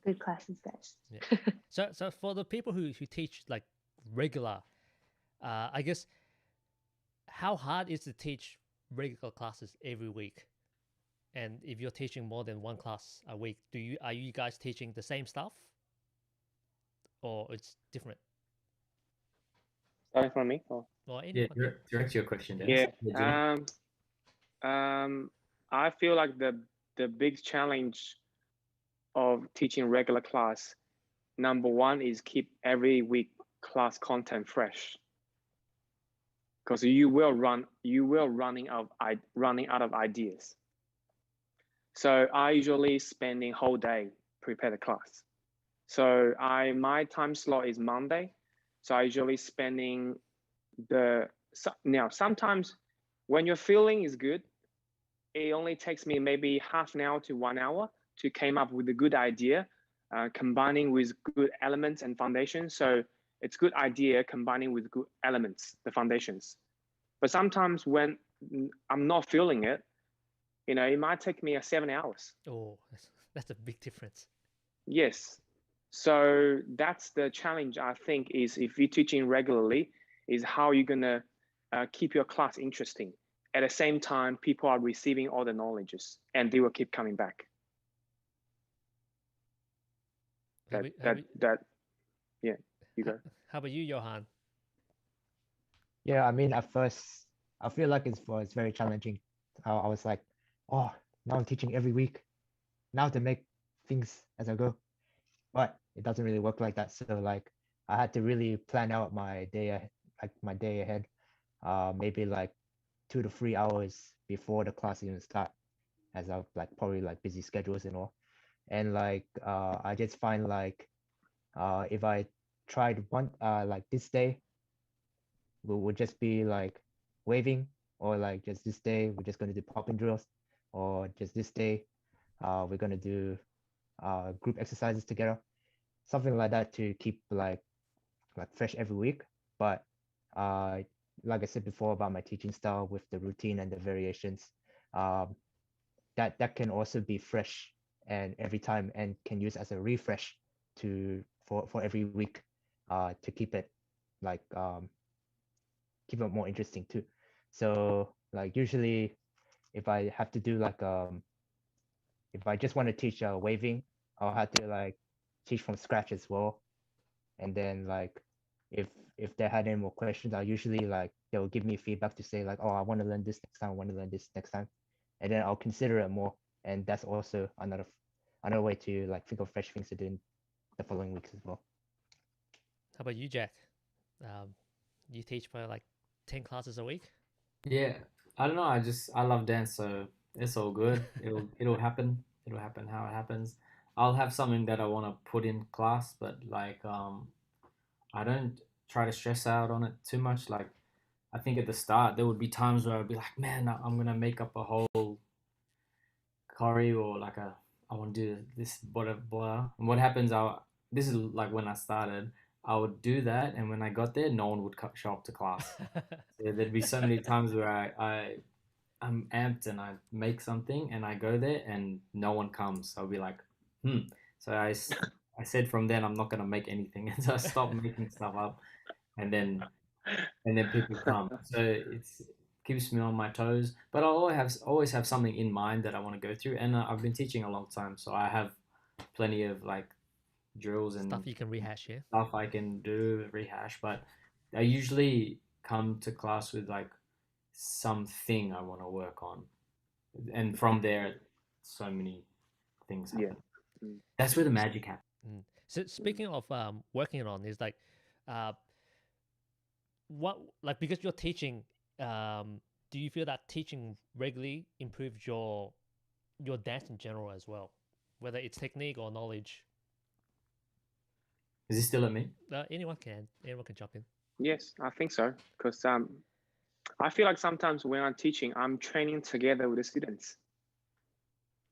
Good classes, guys. Yeah. So for the people who teach like regular, I guess, how hard is to teach regular classes every week? And if you're teaching more than one class a week, are you guys teaching the same stuff, or it's different? Starting from me? Or Yeah, anyone? direct your question, Danis. Yeah. Yeah, I feel like the big challenge of teaching regular class, number one is keep every week class content fresh, because you will running out of ideas. So I usually spending whole day prepare the class. So my time slot is Monday, so I usually spending now sometimes when your feeling is good, it only takes me maybe half an hour to 1 hour to come up with a good idea, combining with good elements and foundations. So it's good idea combining with good elements, the foundations. But sometimes when I'm not feeling it, it might take me 7 hours. Oh, that's a big difference. Yes. So that's the challenge, I think, is if you're teaching regularly, is how you're going to keep your class interesting. At the same time, people are receiving all the knowledges and they will keep coming back. Yeah, you go. How about you, Johann? Yeah, I mean, at first, I feel like it's very challenging. I was like, oh, now I'm teaching every week. Now to make things as I go. But it doesn't really work like that. So like, I had to really plan out my day ahead. Maybe like 2 to 3 hours before the class even start, as I've like probably like busy schedules and all. And like, I just find like, if I tried one, like this day, would just be like waving, or like just this day we're just going to do popping drills, or just this day we're going to do group exercises together, something like that, to keep like fresh every week. But like I said before about my teaching style with the routine and the variations, that can also be fresh and every time, and can use as a refresh for every week, to keep it like keep it more interesting too. So like usually if I have to do like if I just want to teach waving, I'll have to like teach from scratch as well. And then like if they had any more questions, I'll usually like they'll give me feedback to say like, oh, I want to learn this next time, I want to learn this next time. And then I'll consider it more. And that's also another way to like think of fresh things to do in the following weeks as well. How about you, Jack? You teach for like 10 classes a week? Yeah, I don't know. I love dance, so it's all good. It'll happen. It'll happen how it happens. I'll have something that I want to put in class, but like I don't try to stress out on it too much. Like I think at the start there would be times where I'd be like, man, I'm gonna make up a whole choreo, or like I want to do this blah blah. And what happens? This is like when I started. I would do that, and when I got there, no one would show up to class. So there'd be so many times where I'm amped and I make something and I go there and no one comes. I'll be like, So I said from then I'm not gonna make anything, and so I stopped making stuff up, and then people come. So it keeps me on my toes. But I always have something in mind that I want to go through, and I've been teaching a long time, so I have plenty of like drills and stuff you can rehash, yeah. Stuff I can do rehash, but I usually come to class with like something I want to work on, and from there, so many things happen. Yeah. That's where the magic happens. So speaking of working on, is like, what, like, because you're teaching, do you feel that teaching regularly improves your dance in general as well, whether it's technique or knowledge? Is this still at me? Anyone can jump in. Yes, I think so. Because I feel like sometimes when I'm teaching, I'm training together with the students.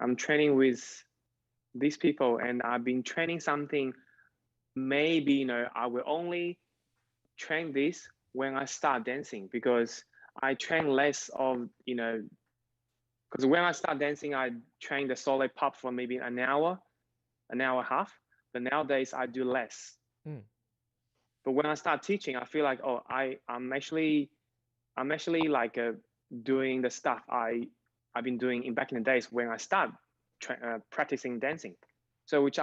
I'm training with these people, and I've been training something. Maybe I will only train this when I start dancing, because I train less of because when I start dancing, I train the solid pop for maybe an hour and a half. but nowadays I do less. Mm. But when I start teaching, I feel like, oh, I'm actually like doing the stuff I've been doing back in the days when I start practicing dancing. So which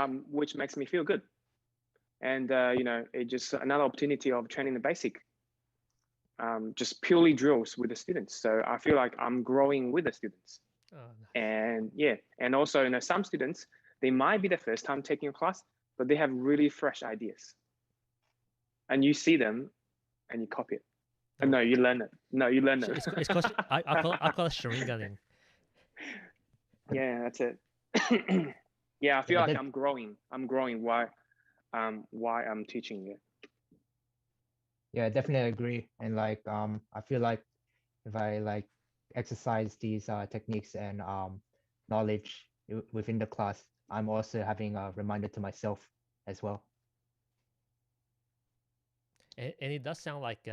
makes me feel good. And you know, it's just another opportunity of training the basic, just purely drills with the students. So I feel like I'm growing with the students. Oh, nice. And yeah, and also, you know, some students, they might be the first time taking a class, but they have really fresh ideas. And you see them and you copy it. No, you learn it. No, you learn it. It's called, I call it Sharinganing. Yeah, that's it. Yeah, I feel Yeah, like that- I'm growing. I'm growing why I'm teaching it. Yeah, I definitely agree. And like I feel like if I like exercise these techniques and knowledge within the class, I'm also having a reminder to myself as well. And it does sound like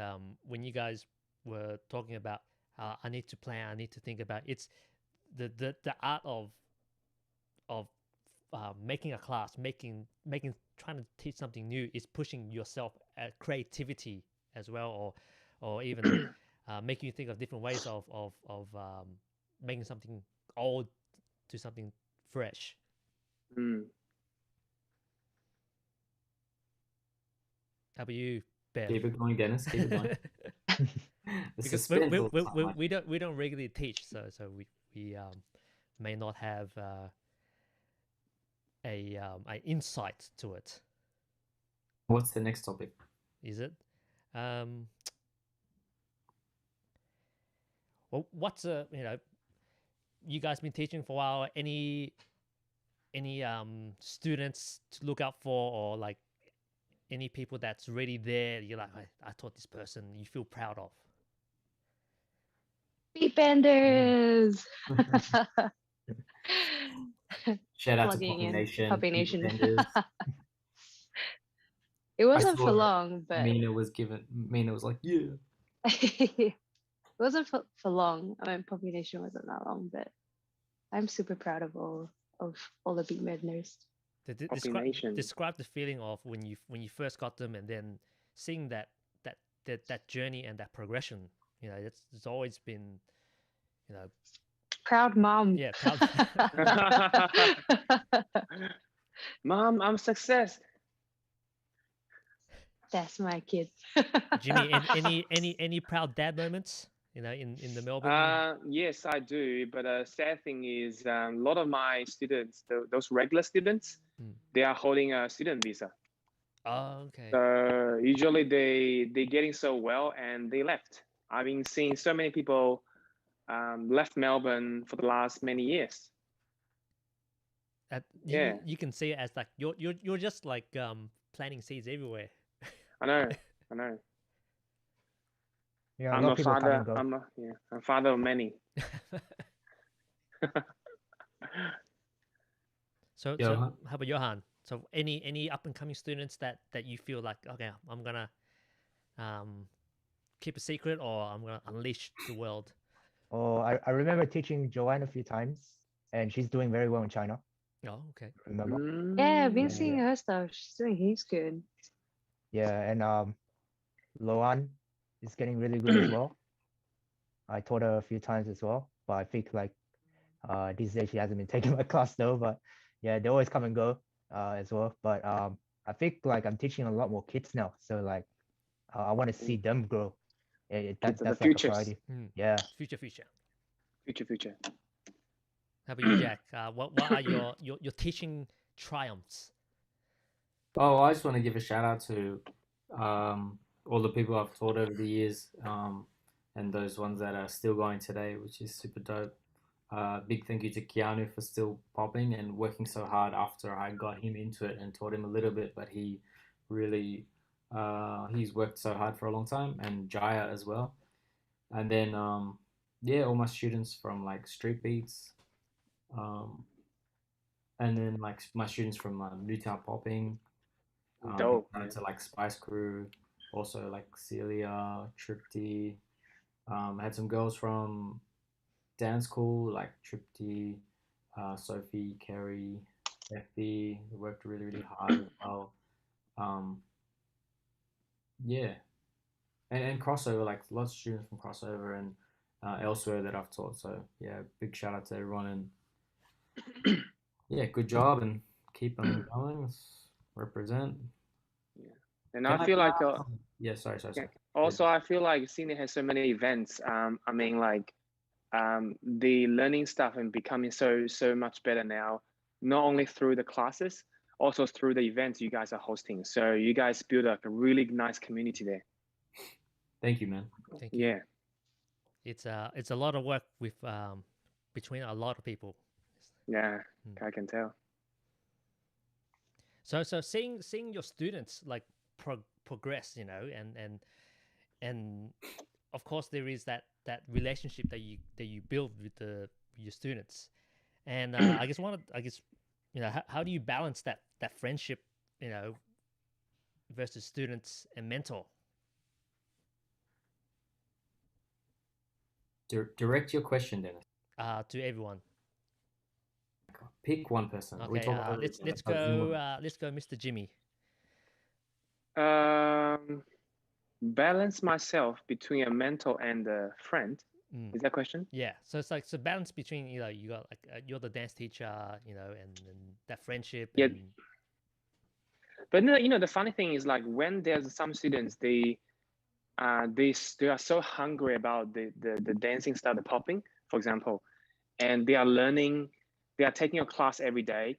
when you guys were talking about I need to plan, I need to think about it's the art of making a class, trying to teach something new is pushing yourself at creativity as well, or even making you think of different ways of making something old to something fresh. Mm. How about you, Bev? Keep it going, Dennis. Keep it going. The Because suspense all the time. we don't regularly teach, so we may not have a insight to it. What's the next topic? Is it? Well, what's you guys been teaching for a while? Any students to look out for, or like any people that's already there? You're like, I taught this person. You feel proud of. Beat benders. Shout out to Plugging Poppin in. Nation. Poppin Beat Nation. Benders. It wasn't saw for it. long, but Mina was like, yeah. it wasn't for long. I mean, Poppin Nation wasn't that long, but I'm super proud of all the beat benders. Describe the feeling of when you first got them, and then seeing that journey and that progression. You know, it's always been, you know, Proud mom. yeah, proud. Mom, I'm success. That's my kid. Jimmy, any proud dad moments? You know, in the Melbourne. Yes, I do. But sad thing is, a lot of my students, those regular students, they are holding a student visa. Oh, okay. So usually they're getting so well and they left. I've been seeing so many people left Melbourne for the last many years. Yeah, You can see it as like you're just like planting seeds everywhere. I know. Yeah, I'm a lot a of people come father. and go. I'm a father of many. So Johann? how about Johann? So any up and coming students that you feel like, okay, I'm gonna keep a secret, or I'm gonna unleash the world? Oh, I remember teaching Joanne a few times, and she's doing very well in China. Oh, okay. Remember? Yeah, I've been Yeah, seeing her stuff. She's doing heaps good. Yeah, and Loan is getting really good as well. I taught her a few times as well, but I think like these days she hasn't been taking my class though. But yeah, they always come and go as well. But I think like I'm teaching a lot more kids now, so like I want to see them grow. That's like a futures. priority. Mm. Yeah. Future. Future. How about you, Jack? What are your teaching triumphs? Oh, I just want to give a shout out to all the people I've taught over the years, and those ones that are still going today, which is super dope. Big thank you to Keanu for still popping and working so hard after I got him into it and taught him a little bit, but he really he's worked so hard for a long time, and Jaya as well. And then yeah, all my students from like Street Beats, and then like my students from Neutron popping. Dope. To like Spice Crew, also like Celia, Tripty. I had some girls from Dance Kool, like Tripty, Sophie, Kerry, FB worked really, really hard as well. Um, yeah, and crossover, like lots of students from crossover and elsewhere that I've taught. So yeah, big shout out to everyone, and yeah, good job and keep on going. Let's represent. Yeah. And Can I I? feel like Yeah, sorry, yeah. sorry. Also I feel like Sydney has so many events. I mean like the learning stuff and becoming so much better now, not only through the classes, also through the events you guys are hosting. So you guys build up a really nice community there. Thank you, man. Thank you. Yeah. It's a lot of work with between a lot of people. Yeah, Mm. I can tell. So seeing your students like progress, you know, and of course there is that relationship that you build with your students, and I guess you know how do you balance that friendship, you know, versus students and mentor? Direct your question, Dennis. To everyone. Pick one person. We Okay, talk over let's go, Mr. Jimmy. Balance myself between a mentor and a friend. Mm. Is that question? Yeah, so it's like so balance between, you know, you got like you're the dance teacher, you know, and that friendship. Yeah. And... But you know, the funny thing is like when there's some students, they are so hungry about the dancing style, the popping, for example, and they are learning, they are taking a class every day,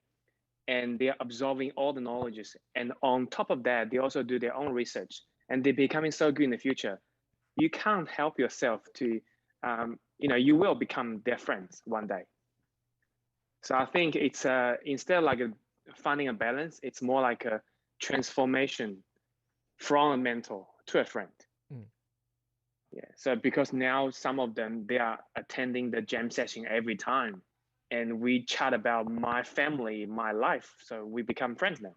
and they are absorbing all the knowledges. And on top of that, they also do their own research, and they're becoming so good in the future. You can't help yourself to, you know, you will become their friends one day. So I think it's instead of like finding a balance, it's more like a transformation from a mentor to a friend. Mm. Yeah. So because now some of them, they are attending the jam session every time, and we chat about my family, my life. So we become friends now.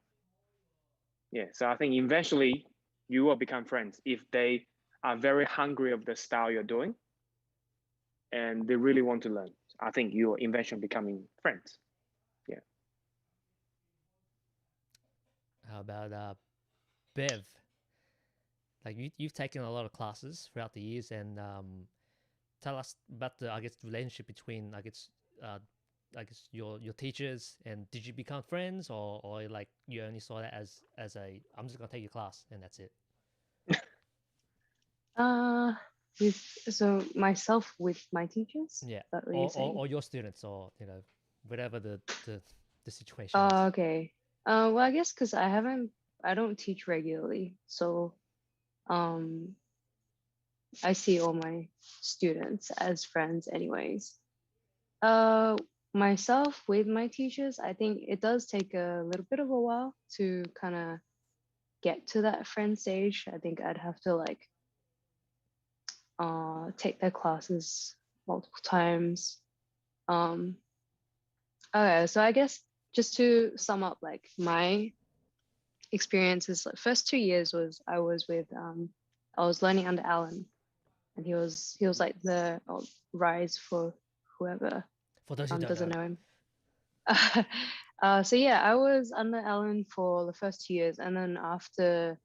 Yeah. So I think eventually you will become friends if they are very hungry of the style you're doing and they really want to learn. I think you're eventually becoming friends. Yeah. How about Bev? Like you've taken a lot of classes throughout the years, and tell us about the, I guess, relationship between, uh, I guess your teachers, and did you become friends, or like you only saw that as a I'm just gonna take your class and that's it? With so myself with my teachers. Yeah, That what you're saying? or your students, or you know, whatever the situation is. Oh, okay. Well, I guess because I don't teach regularly, so um, I see all my students as friends, anyways. Uh, Myself with my teachers, I think it does take a little bit of a while to kind of get to that friend stage. I think I'd have to like take their classes multiple times. Okay, so I guess just to sum up, like my experiences, like first 2 years was I was with I was learning under Alan, and he was like the rise for whoever For those who don't doesn't know. know him. So yeah, I was under Alan for the first 2 years, and then after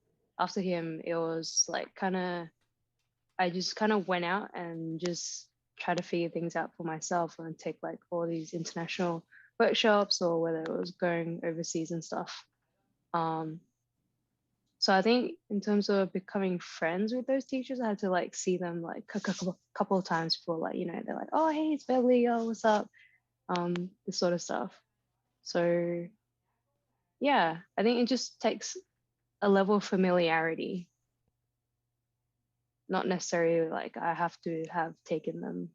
him, it was like I just kind of went out and just try to figure things out for myself and take like all these international workshops, or whether it was going overseas and stuff. So I think in terms of becoming friends with those teachers, I had to like see them like a couple of times before, like, you know, they're like, oh, hey, it's Beverly, oh, what's up? This sort of stuff. So yeah, I think it just takes a level of familiarity, not necessarily like I have to have taken them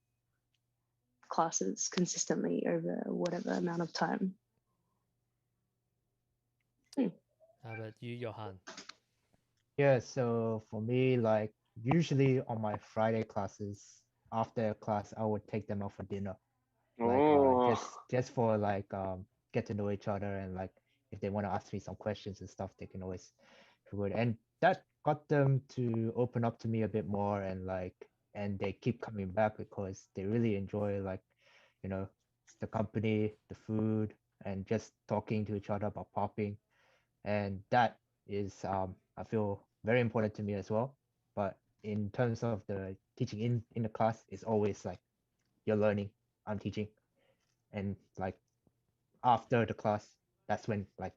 classes consistently over whatever amount of time. How about you, Johann? Yeah, so for me, like usually on my Friday classes, after class, I would take them out for dinner. Like Oh, just for like get to know each other, and like if they want to ask me some questions and stuff, they can always do it. And that got them to open up to me a bit more, and they keep coming back because they really enjoy, like, you know, the company, the food, and just talking to each other about popping. And that is, I feel, very important to me as well. But in terms of the teaching in the class, it's always like you're learning, I'm teaching, and like after the class, that's when like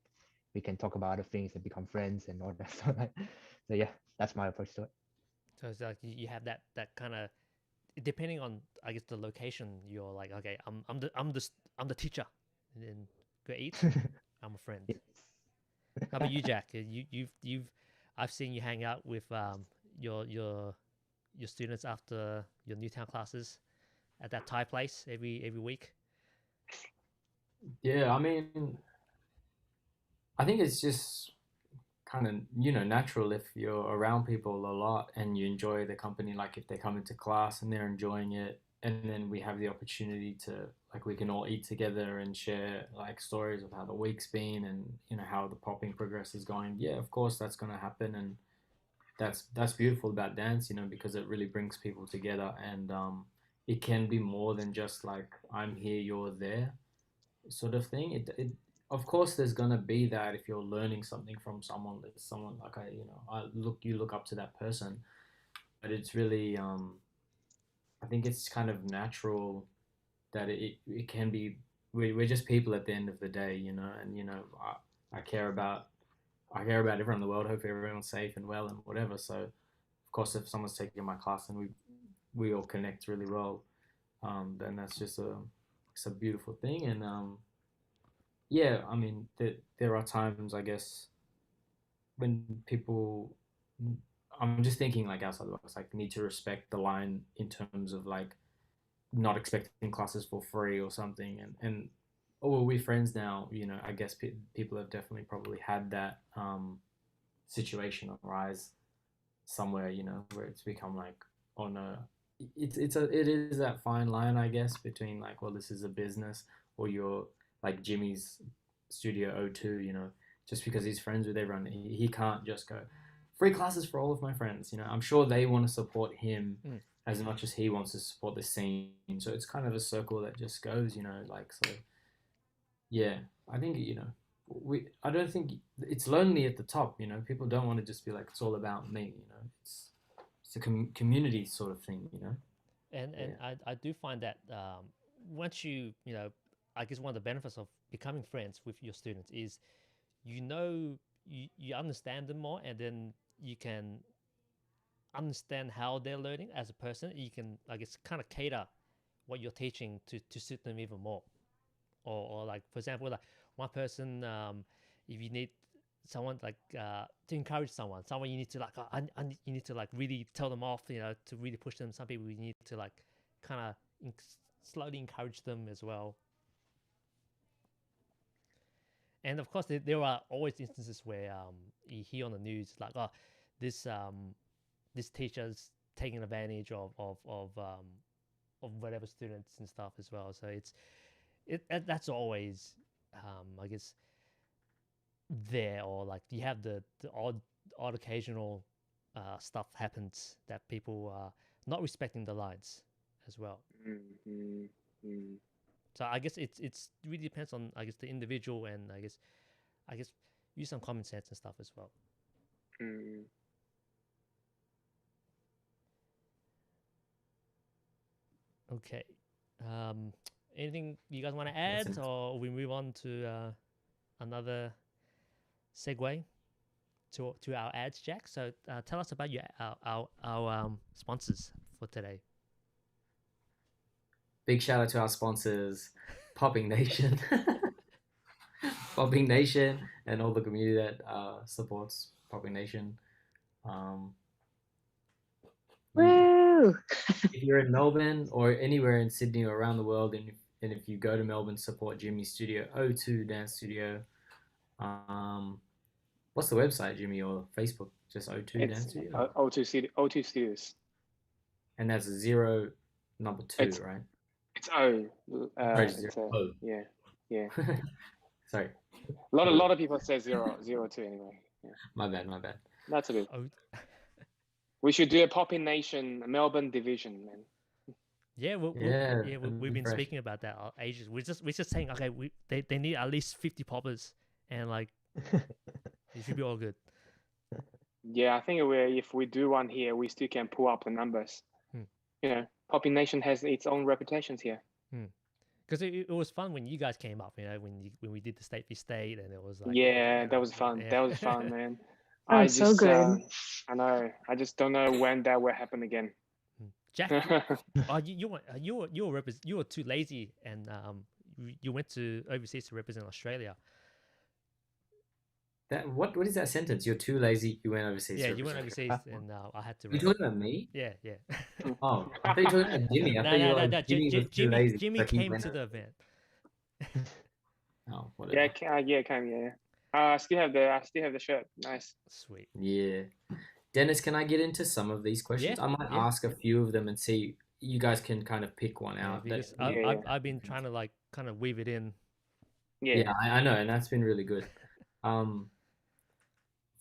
we can talk about other things and become friends and all that stuff. So yeah, that's my approach to it. So it's like you have that kind of, depending on, I guess, the location. You're like, okay, I'm the teacher, and then go eat. I'm a friend. Yes. How about you, Jack? You've I've seen you hang out with your your students after your Newtown classes at that Thai place every week. Yeah, I mean, I think it's just kind of, natural if you're around people a lot and you enjoy the company, like if they come into class and they're enjoying it, and then we have the opportunity to, like, we can all eat together and share like stories of how the week's been and, how the popping progress is going. Yeah, of course that's going to happen. And that's beautiful about dance, because it really brings people together. And it can be more than just like, I'm here, you're there sort of thing. It of course there's gonna be that if you're learning something from someone, that's someone like you look up to that person. But it's really I think it's kind of natural that it can be, we're just people at the end of the day, and I care about everyone in the world. Hopefully everyone's safe and well and whatever. So of course if someone's taking my class and we all connect really well, then that's just it's a beautiful thing. And yeah, I mean, there are times, I guess, when people, I'm just thinking like outside the box, like need to respect the line in terms of like not expecting classes for free or something. And oh, well, we're friends now, I guess people have definitely probably had that situation arise somewhere, where it's become like, oh no, it is that fine line, I guess, between like, well, this is a business, or you're like Jimmy's Studio O2, just because he's friends with everyone, he can't just go free classes for all of my friends. I'm sure they want to support him as much as he wants to support the scene. So it's kind of a circle that just goes, like, so yeah, I think, I don't think it's lonely at the top, people don't want to just be like, it's all about me, it's a community sort of thing, And I do find that once you I guess one of the benefits of becoming friends with your students is you understand them more, and then you can understand how they're learning as a person. You can, I guess, kind of cater what you're teaching to suit them even more. Or like, for example, like one person, if you need someone like to encourage someone you need to like you need to like really tell them off, to really push them. Some people you need to like kind of slowly encourage them as well. And of course, there are always instances where you hear on the news like, oh, this teacher's taking advantage of whatever students and stuff as well. So that's always, I guess, there. Or like you have the odd occasional stuff happens that people are not respecting the lines as well. So I guess it's really depends on, I guess, the individual, and I guess use some common sense and stuff as well. Okay. Anything you guys want to add, or we move on to another segue to our ads, Jack? So tell us about our sponsors for today. Big shout out to our sponsors, Popping Nation, Popping Nation, and all the community that supports Popping Nation. Woo! If you're in Melbourne or anywhere in Sydney or around the world, and if you go to Melbourne, support Jimmy's Studio O2 Dance Studio. What's the website, Jimmy, or Facebook? Just O2 Dance Studio. O2 Studios. And that's 0 number 2, right? It's O. O. Yeah. Sorry. A lot of people say 02 anyway. Yeah. My bad. That's a bit. We should do a Poppin Nation Melbourne division, man. Yeah, Yeah, we've been fresh. speaking about that ages. We're just saying, okay, they need at least 50 poppers, and like it should be all good. Yeah, I think if we do one here, we still can pull up the numbers. Hmm. You know, Poppin Nation has its own reputations here. Because it was fun when you guys came up, you know, when we did the state v state, and it was like, Yeah, you that know, was fun. yeah. That was fun, man. That I was so just, good. I know. I just don't know when that will happen again. Jack, you were too lazy, and you went to overseas to represent Australia. That what is that sentence? You're too lazy. You went overseas. Yeah, to you went represent. overseas, and I had to. You talking about me? Yeah, yeah. Oh, I thought you were talking about Jimmy. I thought you were like Jimmy was too lazy. Jimmy so he came went to over- the event. Oh, whatever. Yeah. I still have the shirt. Nice. Sweet. Yeah. Dennis, can I get into some of these questions? Yeah, I might yeah. ask a few of them and see. You guys can kind of pick one Yeah, out. because Yeah. I've been trying to like kind of weave it in. Yeah. I know, and that's been really good.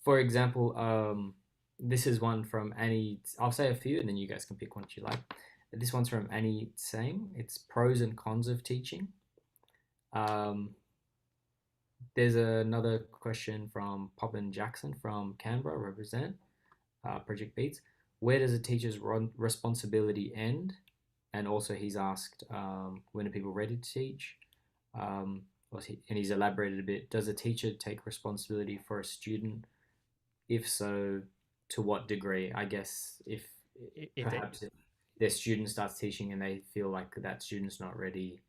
For example, this is one from Annie. I'll say a few, and then you guys can pick one that you like. This one's from Annie saying it's pros and cons of teaching. There's another question from Poppin Jackson from Canberra, represent Project Beats. Where does a teacher's responsibility end? And also, he's asked, when are people ready to teach? And he's elaborated a bit. Does a teacher take responsibility for a student? If so, to what degree? I guess if perhaps if their student starts teaching and they feel like that student's not ready,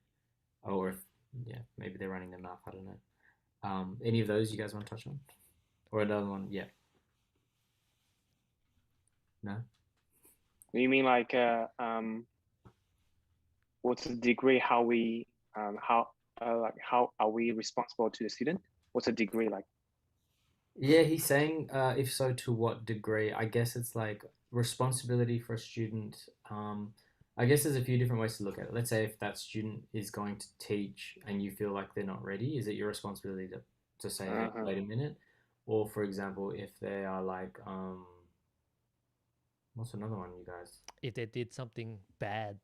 or if maybe they're running their mouth. I don't know. Any of those you guys want to touch on, or another one? Yeah. No. You mean like what's the degree? How we how are we responsible to the student? What's the degree like? Yeah, he's saying if so, to what degree? I guess it's like responsibility for a student. I guess there's a few different ways to look at it. Let's say if that student is going to teach and you feel like they're not ready, is it your responsibility to say, hey, wait a minute? Or for example, if they are like, what's another one, you guys? If they did something bad.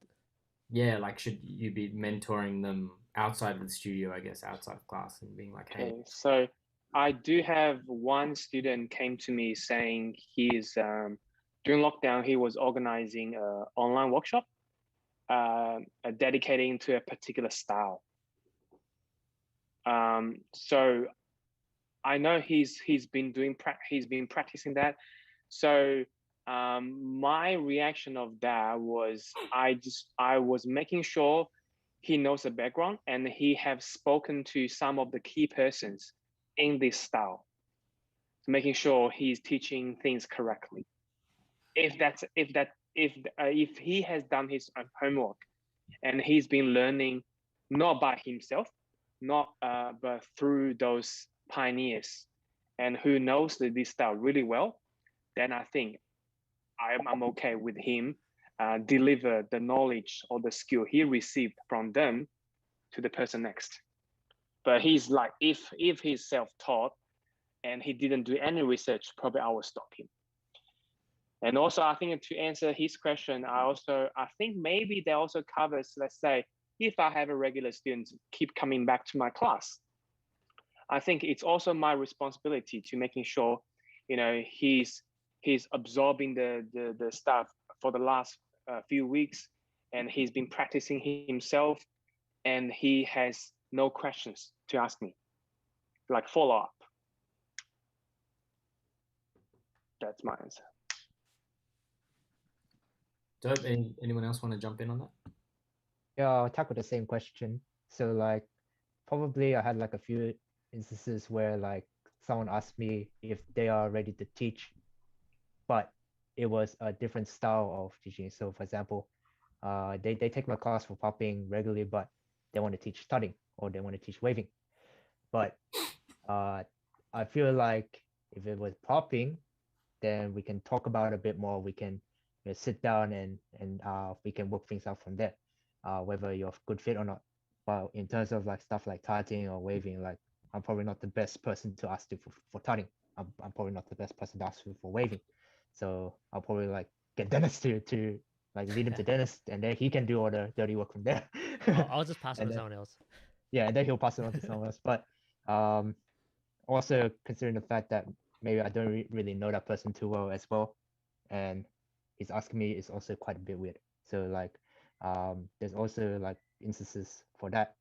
Yeah, like should you be mentoring them outside of the studio, I guess, outside of class and being like, hey. Okay, so I do have one student came to me saying he's during lockdown he was organizing an online workshop, dedicating to a particular style. So I know he's been practicing that. So my reaction of that was I was making sure he knows the background and he have spoken to some of the key persons in this style, making sure he's teaching things correctly. If he has done his homework and he's been learning not by himself, but through those pioneers and who knows this style really well, then I think I'm okay with him deliver the knowledge or the skill he received from them to the person next. But he's like, if he's self-taught and he didn't do any research, probably I will stop him. And also, I think to answer his question, I think maybe that also covers, let's say, if I have a regular student keep coming back to my class, I think it's also my responsibility to making sure, he's absorbing the stuff for the last few weeks, and he's been practicing himself, and he has no questions to ask me, like follow up. That's my answer. Dope. Anyone else want to jump in on that? Yeah, I'll tackle the same question. So like, probably I had like a few instances where like someone asked me if they are ready to teach, but it was a different style of teaching. So for example, they take my class for popping regularly, but they want to teach studying or they want to teach waving. But I feel like if it was popping, then we can talk about it a bit more. We can sit down and we can work things out from there, whether you're a good fit or not. But in terms of like stuff like tarting or waving, like I'm probably not the best person to ask you for tarting. I'm probably not the best person to ask you for waving. So I'll probably like get Dennis to like lead him to Dennis, and then he can do all the dirty work from there. I'll just pass it And to then, someone else. yeah, and then he'll pass it on to someone else. But um, also considering the fact that maybe I don't really know that person too well as well, and he's asking me is also quite a bit weird. So like, there's also like instances for that.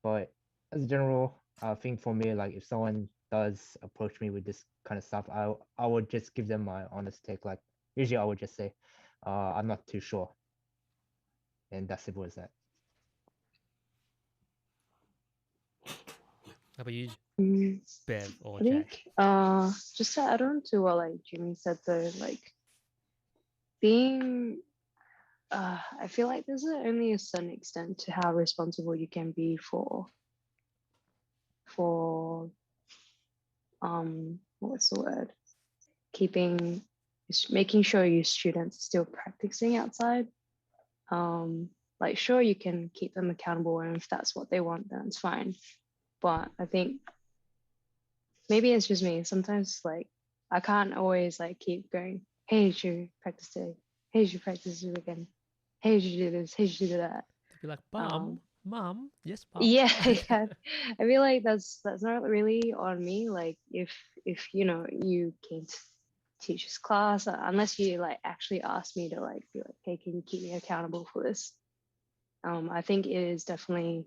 But as a general thing for me, like if someone does approach me with this kind of stuff, I would just give them my honest take. Like usually I would just say, I'm not too sure, and that's simple as that. How about you, Mm, Bev or I Jack? think just to add on to what like Jimmy said though, like being I feel like there's only a certain extent to how responsible you can be for what's the word? Making sure your students are still practicing outside. Like sure you can keep them accountable, and if that's what they want, then it's fine. But I think maybe it's just me. Sometimes like I can't always like keep going, hey, did you practice today? Hey, did you practice this weekend? Hey, did you do this? Hey, did you do that? To be like, mom, yes, mom. Yeah, yeah. I feel like that's not really on me. Like if you know you came to teach this class, unless you like actually ask me to like be like, hey, can you keep me accountable for this? I think it is definitely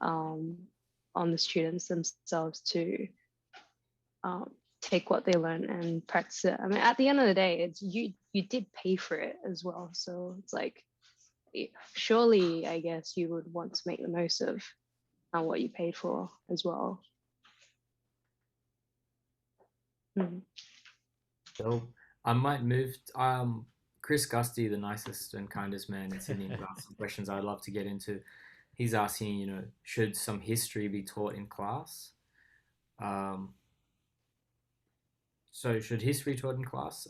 on the students themselves to take what they learn and practice it. I mean, at the end of the day, it's you did pay for it as well, so it's like surely I guess you would want to make the most of what you paid for as well. So I might move. Chris Gusty, the nicest and kindest man in Sydney, has asked some questions I'd love to get into. He's asking, should some history be taught in class? So should history taught in class?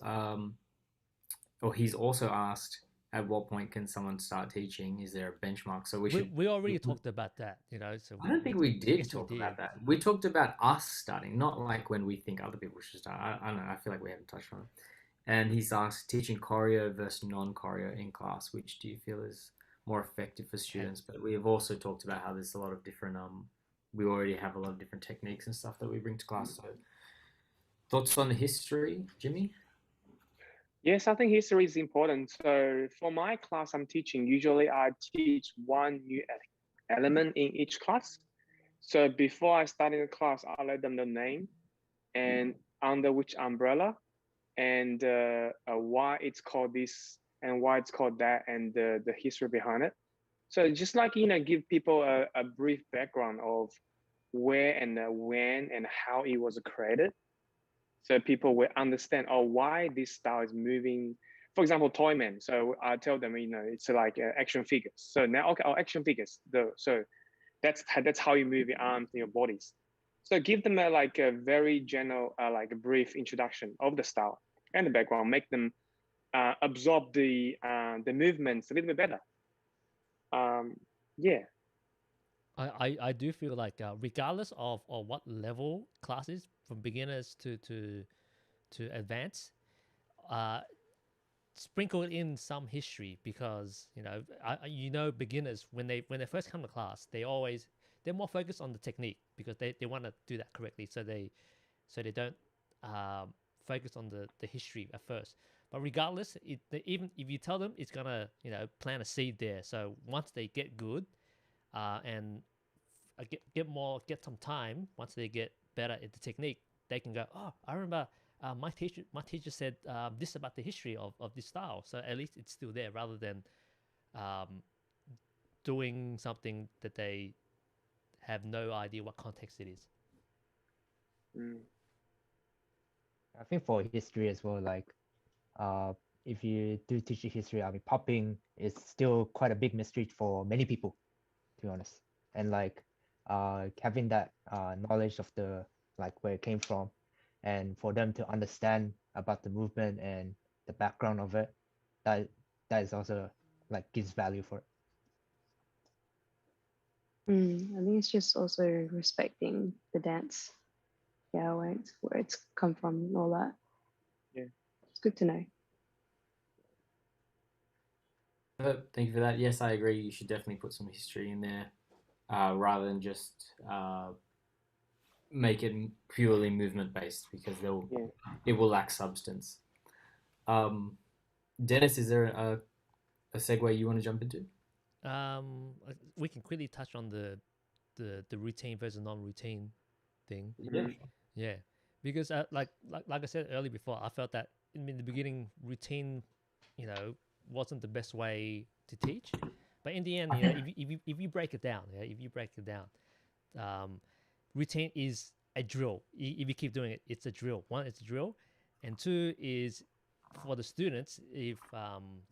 Or he's also asked, at what point can someone start teaching? Is there a benchmark? So We already talked about that, So I don't think we did yes, talk we did. about that. We talked about us starting, not like when we think other people should start. I don't know. I feel like we haven't touched on it. And he's asked teaching choreo versus non-choreo in class, which do you feel is more effective for students? But we have also talked about how there's a lot of different we already have a lot of different techniques and stuff that we bring to class. So thoughts on the history, Jimmy? Yes, I think history is important. So for my class I'm teaching, usually I teach one new element in each class. So before I start in the class, I let them know the name and under which umbrella and why it's called this and why it's called that and the history behind it. So just like, give people a brief background of where and when and how it was created. So people will understand, why this style is moving. For example, Toyman. So I tell them, it's like action figures. So now, okay, action figures. So that's how you move your arms and your bodies. So give them a very general, like a brief introduction of the style and the background. Make them absorb the movements a little bit better. Yeah. I do feel like regardless of what level classes from beginners to advanced, sprinkle in some history because beginners when they first come to class they're more focused on the technique because they want to do that correctly, so they don't focus on the history at first. But regardless, even if you tell them, it's gonna plant a seed there. So once they get good and get some time, once they get better at the technique, they can go, oh, I remember my teacher said this about the history of this style. So at least it's still there rather than doing something that they have no idea what context it is. I think for history as well, like if you do teach history, I mean, popping is still quite a big mystery for many people, to be honest. And like having that knowledge of the like where it came from, and for them to understand about the movement and the background of it, that is also like gives value for it. I think it's just also respecting the dance, where it's come from and all that. Yeah, it's good to know. Thank you for that. Yes, I agree. You should definitely put some history in there, rather than just make it purely movement based, because Yeah. it will lack substance. Dennis, is there a segue you want to jump into? We can quickly touch on the routine versus non-routine thing. Yeah. Yeah, because like I said earlier before, I felt that in the beginning, routine, wasn't the best way to teach. But in the end, if you break it down, routine is a drill. If you keep doing it, it's a drill. One, it's a drill, and two is for the students. If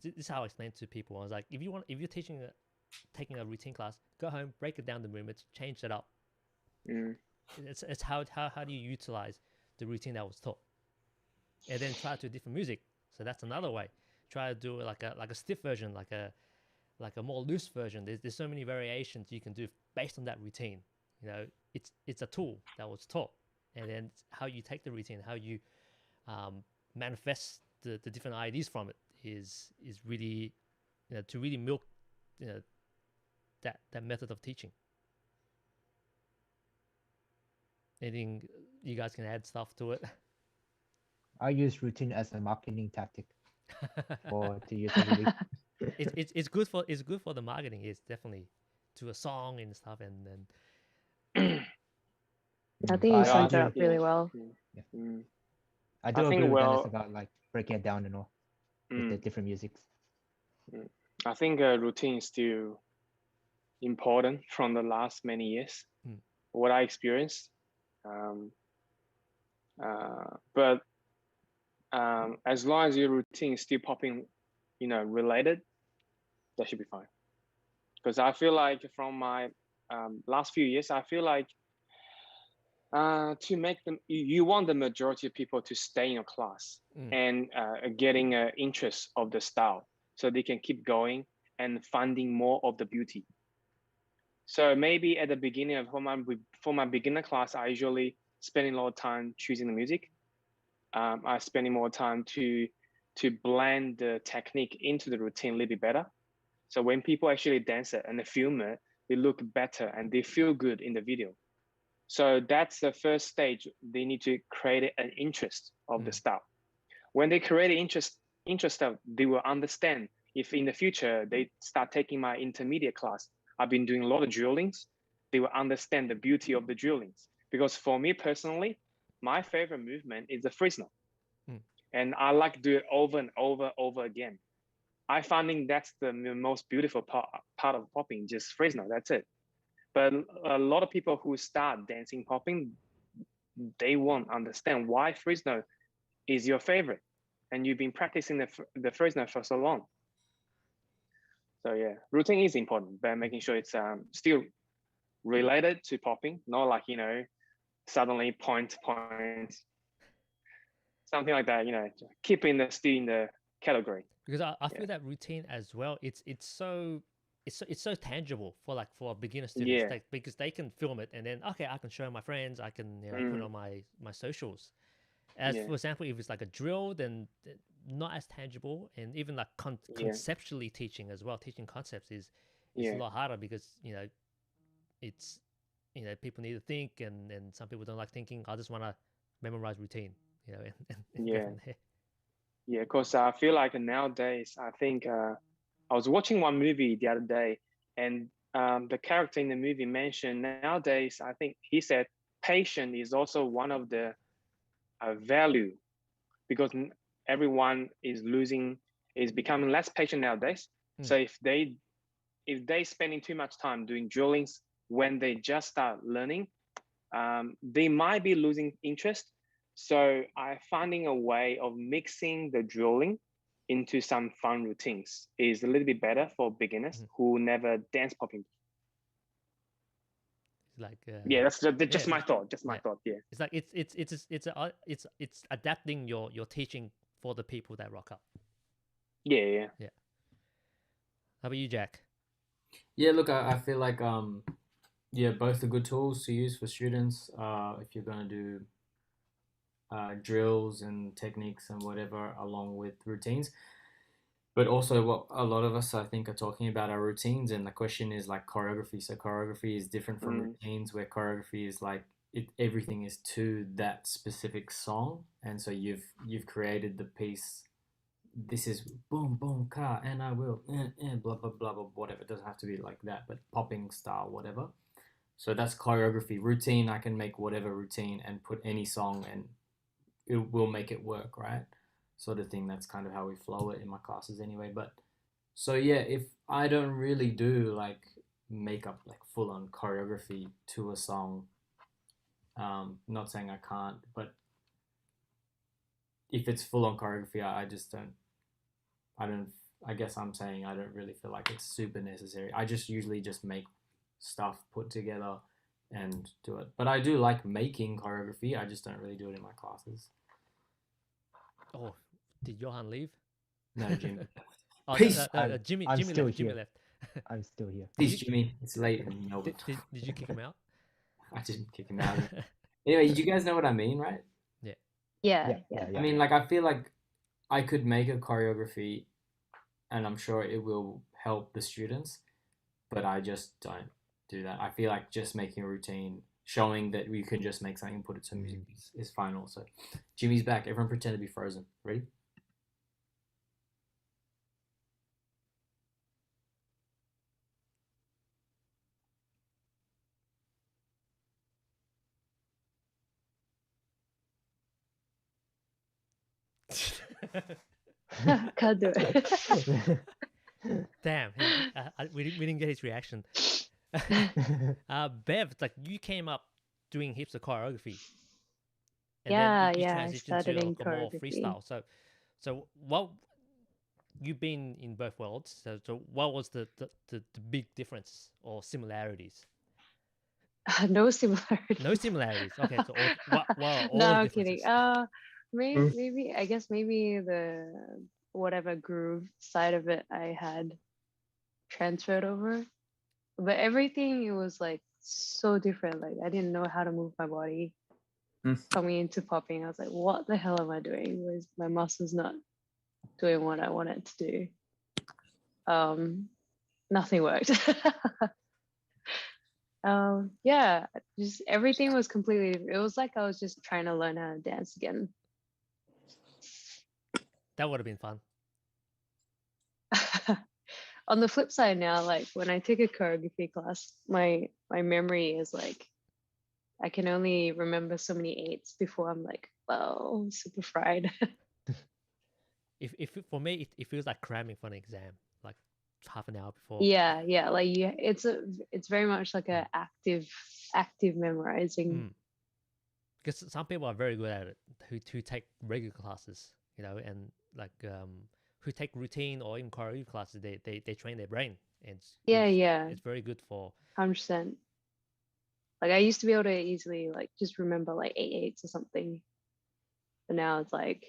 this is how I explain to people. I was like, if you're taking a routine class, go home, break it down the movements, change it up. It's how do you utilize the routine that was taught, and then try to do different music. So that's another way. Try to do like a stiff version, like a more loose version. There's so many variations you can do based on that routine. It's a tool that was taught, and then how you take the routine, how you manifest the different ideas from it is really, to really milk that method of teaching. Anything you guys can add stuff to it? I use routine as a marketing tactic to use every week. It's good for the marketing. It's definitely to a song and stuff, and then I think you I summed it do- up really well. I do I think, agree with Dennis well, about like breaking it down and all with the different musics. I think routine is still important from the last many years. What I experienced, but as long as your routine is still popping, related, that should be fine. Because I feel like from my last few years, I feel like to make them, you want the majority of people to stay in your class and getting an interest of the style, so they can keep going and finding more of the beauty. So maybe at the beginning of for my beginner class, I usually spending a lot of time choosing the music. I spending more time to blend the technique into the routine a little bit better. So when people actually dance it and they film it, they look better and they feel good in the video. So that's the first stage. They need to create an interest of the style. When they create an interest of, they will understand. If in the future they start taking my intermediate class, I've been doing a lot of drillings, they will understand the beauty of the drillings. Because for me personally, my favorite movement is the Fresno. And I like to do it over and over again. I finding that's the most beautiful part of popping, just Fresno, that's it. But a lot of people who start dancing popping, they won't understand why Fresno is your favorite. And you've been practicing the Fresno for so long. So yeah, routine is important, but making sure it's still related to popping, not like, suddenly point, something like that, keeping still in the category. Because I feel that routine as well, it's so tangible for a beginner students, because they can film it and then, okay, I can show my friends, I can put it on my socials. As for example, if it's like a drill, then not as tangible, and even like conceptually teaching as well. Teaching concepts is a lot harder because it's people need to think, and some people don't like thinking. I just want to memorize routine, and go from there. Yeah, because I feel like nowadays, I think I was watching one movie the other day, and the character in the movie mentioned nowadays, I think he said, patience is also one of the value, because everyone is becoming less patient nowadays. So if they spending too much time doing drillings when they just start learning, they might be losing interest. So I finding a way of mixing the drilling into some fun routines is a little bit better for beginners who never dance popping. Like that's just my thought. Just my thought. Yeah, it's like it's adapting your teaching for the people that rock up. Yeah. How about you, Jack? Yeah, look, I feel like both are good tools to use for students if you're going to do drills and techniques and whatever along with routines. But also, what a lot of us, I think, are talking about are routines, and the question is like choreography. So choreography is different from routines, where choreography is like everything is to that specific song, and so you've created the piece. This is boom boom ka, and I will blah blah blah blah whatever. It doesn't have to be like that, but popping style whatever. So that's choreography. Routine, I can make whatever routine and put any song, and it will make it work, right? Sort of thing. That's kind of how we flow it in my classes anyway. But so yeah, if I don't really do like make up like full on choreography to a song, not saying I can't, but if it's full on choreography, I just don't. I don't. I guess I'm saying I don't really feel like it's super necessary. I just usually just make stuff put together and do it. But I do like making choreography. I just don't really do it in my classes. Oh, did Johann leave? No, Jimmy. Oh, Peace. Jimmy. I'm Jimmy still left. Jimmy here. left. I'm still here. Peace, Jimmy. It's late in Melbourne. Did you kick him out? I didn't kick him out. Anyway, you guys know what I mean, right? Yeah. I mean, like, I feel like I could make a choreography and I'm sure it will help the students, but I just don't do that. I feel like just making a routine, showing that we can just make something and put it to music is fine also. Jimmy's back. Everyone pretend to be frozen. Ready? Can't do it. Damn, we didn't get his reaction. Bev, like you came up doing heaps of choreography. And then you I transitioned started to in like a more choreography. freestyle. So what you've been in both worlds. So what was the big difference or similarities? No similarities. No similarities. Okay, so what are all No, the I'm differences? kidding. Maybe I guess maybe the whatever groove side of it I had transferred over, but everything it was like so different. Like I didn't know how to move my body. Coming into popping, I was like, what the hell am I doing? Was my muscles not doing what I wanted to do? Nothing worked. Yeah, just everything was completely. It was like I was just trying to learn how to dance again. That would have been fun. On the flip side now, like when I take a choreography class, my memory is like I can only remember so many eights before I'm like, wow, super fried. If for me, it feels like cramming for an exam, like half an hour before. Yeah, like it's very much like a active memorizing. Because some people are very good at it who take regular classes, and like who take routine or even choreography classes. They train their brain, and it's very good for 100%. Like I used to be able to easily like just remember like 8/8 or something, but now it's like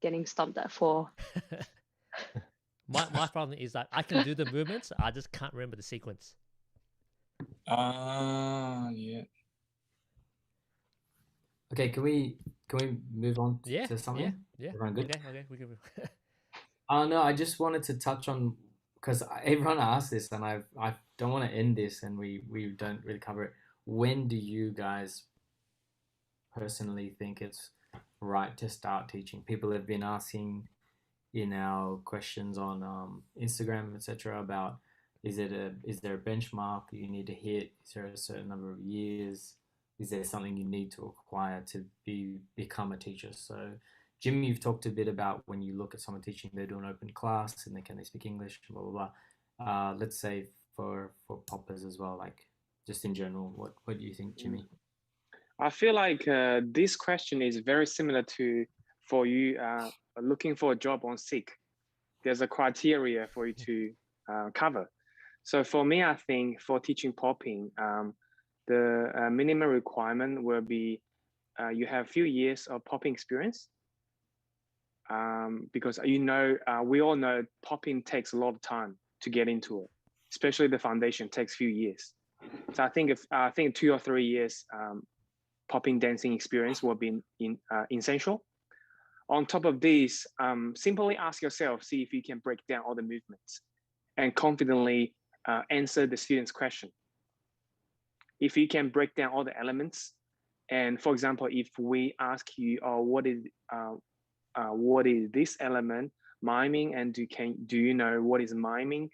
getting stumped at 4. My problem is that I can do the movements, I just can't remember the sequence. Yeah. Okay, can we move on to something? Yeah. Everyone good? Okay, we can move. No, I just wanted to touch on, because everyone asked this, and I don't want to end this, and we don't really cover it. When do you guys personally think it's right to start teaching? People have been asking in our questions on Instagram, etc., about is there a benchmark you need to hit? Is there a certain number of years? Is there something you need to acquire to become a teacher? So, Jimmy, you've talked a bit about when you look at someone teaching, they do an open class and can they speak English, blah blah blah. Let's say for poppers as well, like just in general, what do you think, Jimmy? I feel like this question is very similar to for you looking for a job on Seek. There's a criteria for you to cover. So for me, I think for teaching popping, the minimum requirement will be you have a few years of popping experience. Because we all know popping takes a lot of time to get into it, especially the foundation takes a few years. So I think 2 or 3 years popping dancing experience will be essential. On top of this, simply ask yourself, see if you can break down all the movements and confidently answer the student's question. If you can break down all the elements, and for example, if we ask you, what is this element miming, and do you know what is miming,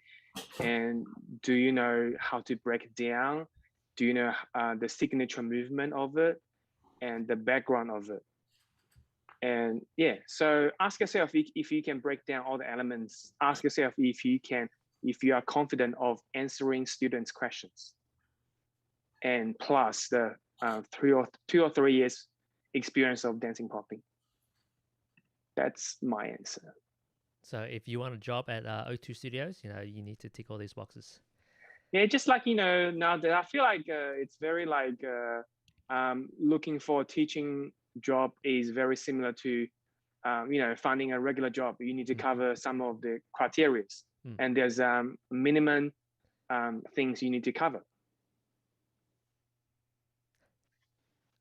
and do you know how to break it down? Do you know the signature movement of it and the background of it? And yeah, so ask yourself if you can break down all the elements. Ask yourself if you are confident of answering students' questions. And plus the 2 or 3 years experience of dancing popping. That's my answer. So if you want a job at O2 Studios, you need to tick all these boxes. Yeah, just like, now that I feel like it's very like looking for a teaching job is very similar to, finding a regular job. You need to cover some of the criteria, and there's minimum things you need to cover.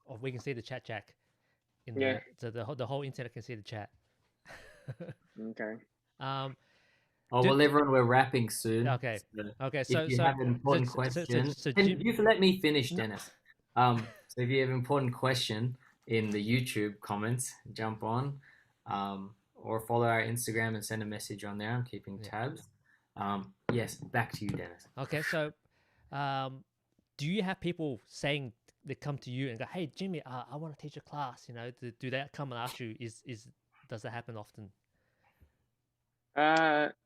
Or we can see the chat, Jack. So the whole internet can see the chat. Okay. Well, everyone, we're wrapping soon. Okay. Okay. So if you have an important question, you let me finish, Dennis. So if you have an important question in the YouTube comments, jump on, or follow our Instagram and send a message on there. I'm keeping tabs. Yes, back to you, Dennis. Okay. So, do you have people saying they come to you and go, "Hey, Jimmy, I want to teach a class." Do they come and ask you? Does that happen often?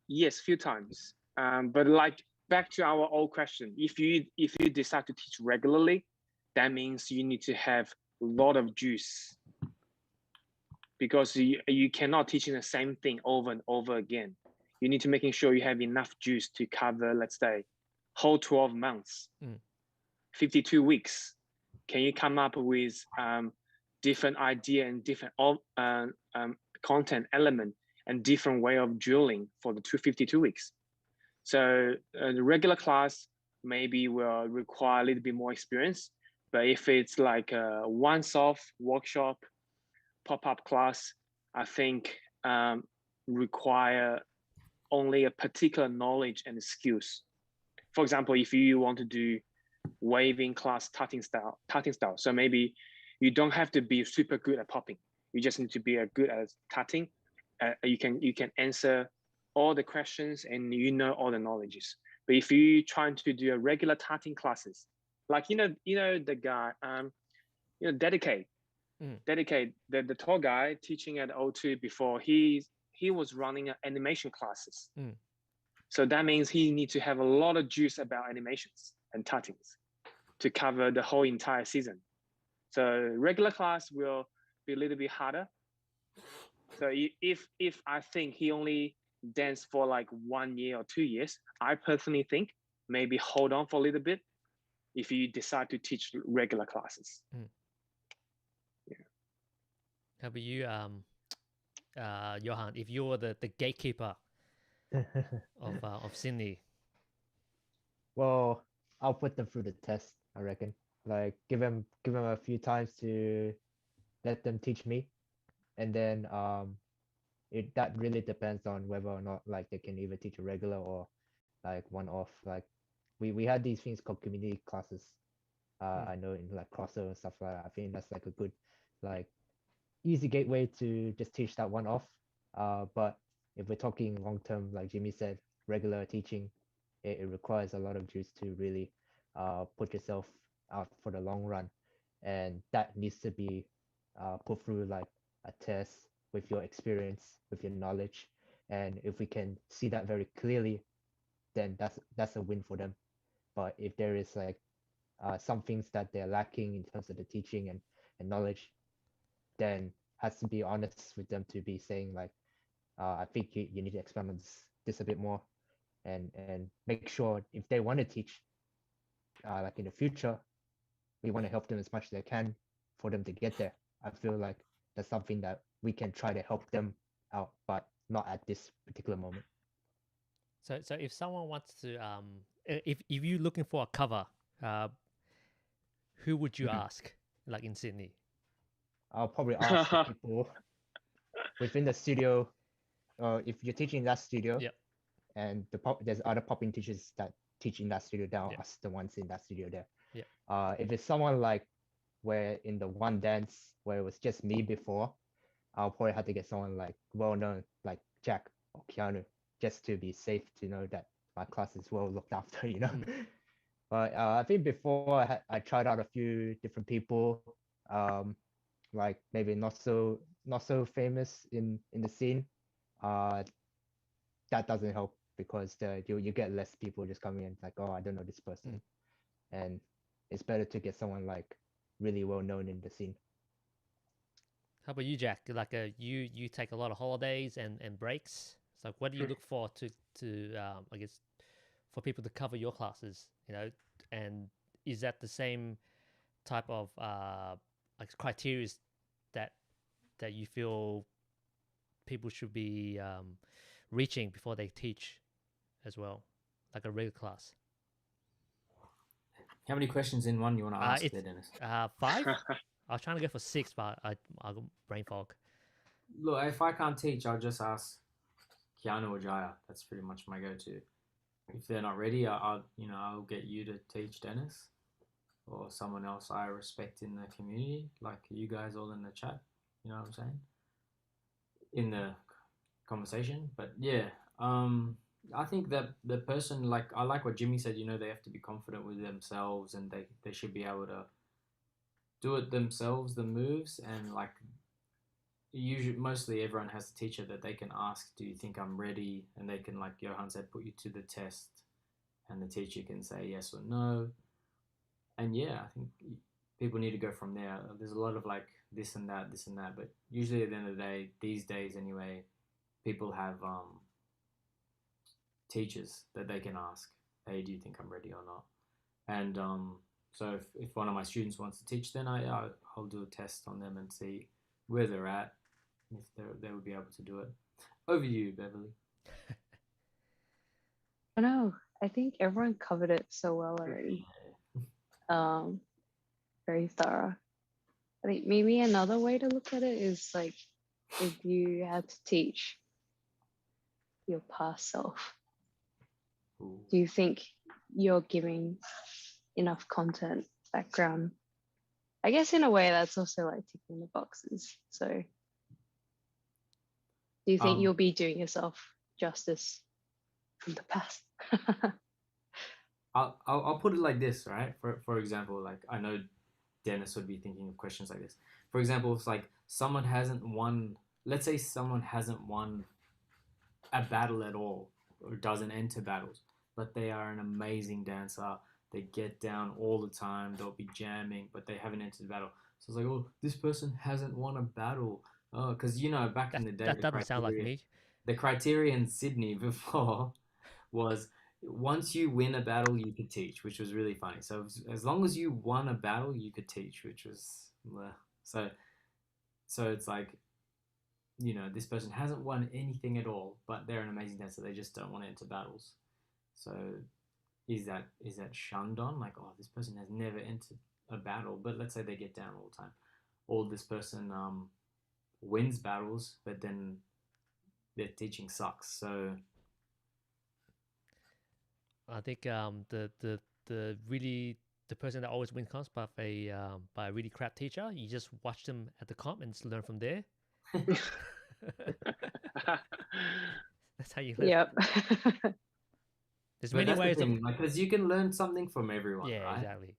Yes, few times. But like back to our old question, if you decide to teach regularly, that means you need to have a lot of juice, because you cannot teach the same thing over and over again. You need to making sure you have enough juice to cover, let's say, whole 12 months, 52 weeks. Can you come up with different idea and different content element and different way of drilling for the 252 weeks? So the regular class maybe will require a little bit more experience, but if it's like a once-off workshop, pop-up class, I think require only a particular knowledge and skills. For example, if you want to do waving class tutting style, so maybe you don't have to be super good at popping. You just need to be good at tutting. You can answer all the questions and all the knowledges. But if you trying to do a regular tutting classes, like the guy dedicate the tall guy teaching at O2 before, he was running animation classes. So that means he needs to have a lot of juice about animations and tuttings to cover the whole entire season. So regular class will be a little bit harder. So if I think he only danced for like 1 year or 2 years, I personally think maybe hold on for a little bit if you decide to teach regular classes. Yeah. How about you, Johann? If you were the gatekeeper of Sydney? Well, I'll put them through the test, I reckon. Like give them a few times to let them teach me, and then that really depends on whether or not like they can either teach a regular or like one-off. Like we had these things called community classes. I know in like crossover and stuff like that. I think that's like a good like easy gateway to just teach that one-off. But if we're talking long-term, like Jimmy said, regular teaching, it requires a lot of juice to really put yourself out for the long run, and that needs to be put through like a test with your experience, with your knowledge. And if we can see that very clearly, then that's a win for them. But if there is like some things that they're lacking in terms of the teaching and knowledge, then has to be honest with them to be saying like, I think you need to expand on this a bit more, and make sure if they want to teach like in the future, we want to help them as much as they can for them to get there. I feel like that's something that we can try to help them out, but not at this particular moment. So if someone wants to, if you're looking for a cover, who would you ask, like in Sydney? I'll probably ask the people. within the studio, if you're teaching in that studio, Yep. and there's other popping teachers that teach in that studio, that are Yep. us, the ones in that studio there. Yep. If it's someone like where in the one dance where it was just me before, I'll probably have to get someone like well known like Jack or Keanu, just to be safe, to know that my class is well looked after, you know. But I think before I tried out a few different people, like maybe not so famous in the scene. That doesn't help, because you get less people just coming in like, oh, I don't know this person, and it's better to get someone like really well known in the scene. How about you, Jack? Like, you take a lot of holidays and breaks. So what do you look for to I guess, for people to cover your classes? You know, and is that the same type of like criteria that you feel people should be reaching before they teach as well, like a regular class? How many questions in one you want to ask It's there, Dennis? 5. I was trying to go for 6, but I got brain fog. Look, if I can't teach, I'll just ask Keanu or Jaya. That's pretty much my go-to. If they're not ready, I'll get you to teach Dennis, or someone else I respect in the community, like you guys all in the chat. You know what I'm saying? In the conversation. But yeah, I think that the person, like, I like what Jimmy said, they have to be confident with themselves, and they should be able to do it themselves, the moves, and like mostly everyone has a teacher that they can ask, do you think I'm ready? And they can, like Johann said, put you to the test, and the teacher can say yes or no. And yeah, I think people need to go from there. There's a lot of like this and that, but usually at the end of the day, these days anyway, people have teachers that they can ask, hey, do you think I'm ready or not? And so if one of my students wants to teach, then I'll do a test on them and see where they're at, if they would be able to do it. Over to you, Beverly. I know. I think everyone covered it so well already. Very thorough. I think maybe another way to look at it is like, if you had to teach your past self, do you think you're giving enough content, background? I guess in a way that's also like ticking the boxes. So do you think you'll be doing yourself justice from the past? I'll put it like this, right? For example, like I know Dennis would be thinking of questions like this. For example, it's like someone hasn't won, let's say someone hasn't won a battle at all, or doesn't enter battles, but they are an amazing dancer. They get down all the time. They'll be jamming, but they haven't entered the battle. So it's like, oh, this person hasn't won a battle. Oh, because back in the day, that doesn't sound like me. The criteria in Sydney before was once you win a battle, you could teach, which was really funny. So as long as you won a battle, you could teach, which was so it's like, this person hasn't won anything at all, but they're an amazing dancer. They just don't want to enter battles. So is that shunned on? Like, oh, this person has never entered a battle, but let's say they get down all the time. Or this person wins battles, but then their teaching sucks. So I think the person that always wins comps by a really crap teacher, you just watch them at the comp and just learn from there. That's how you learn. Yep. There's many ways because you can learn something from everyone. Yeah, right? exactly.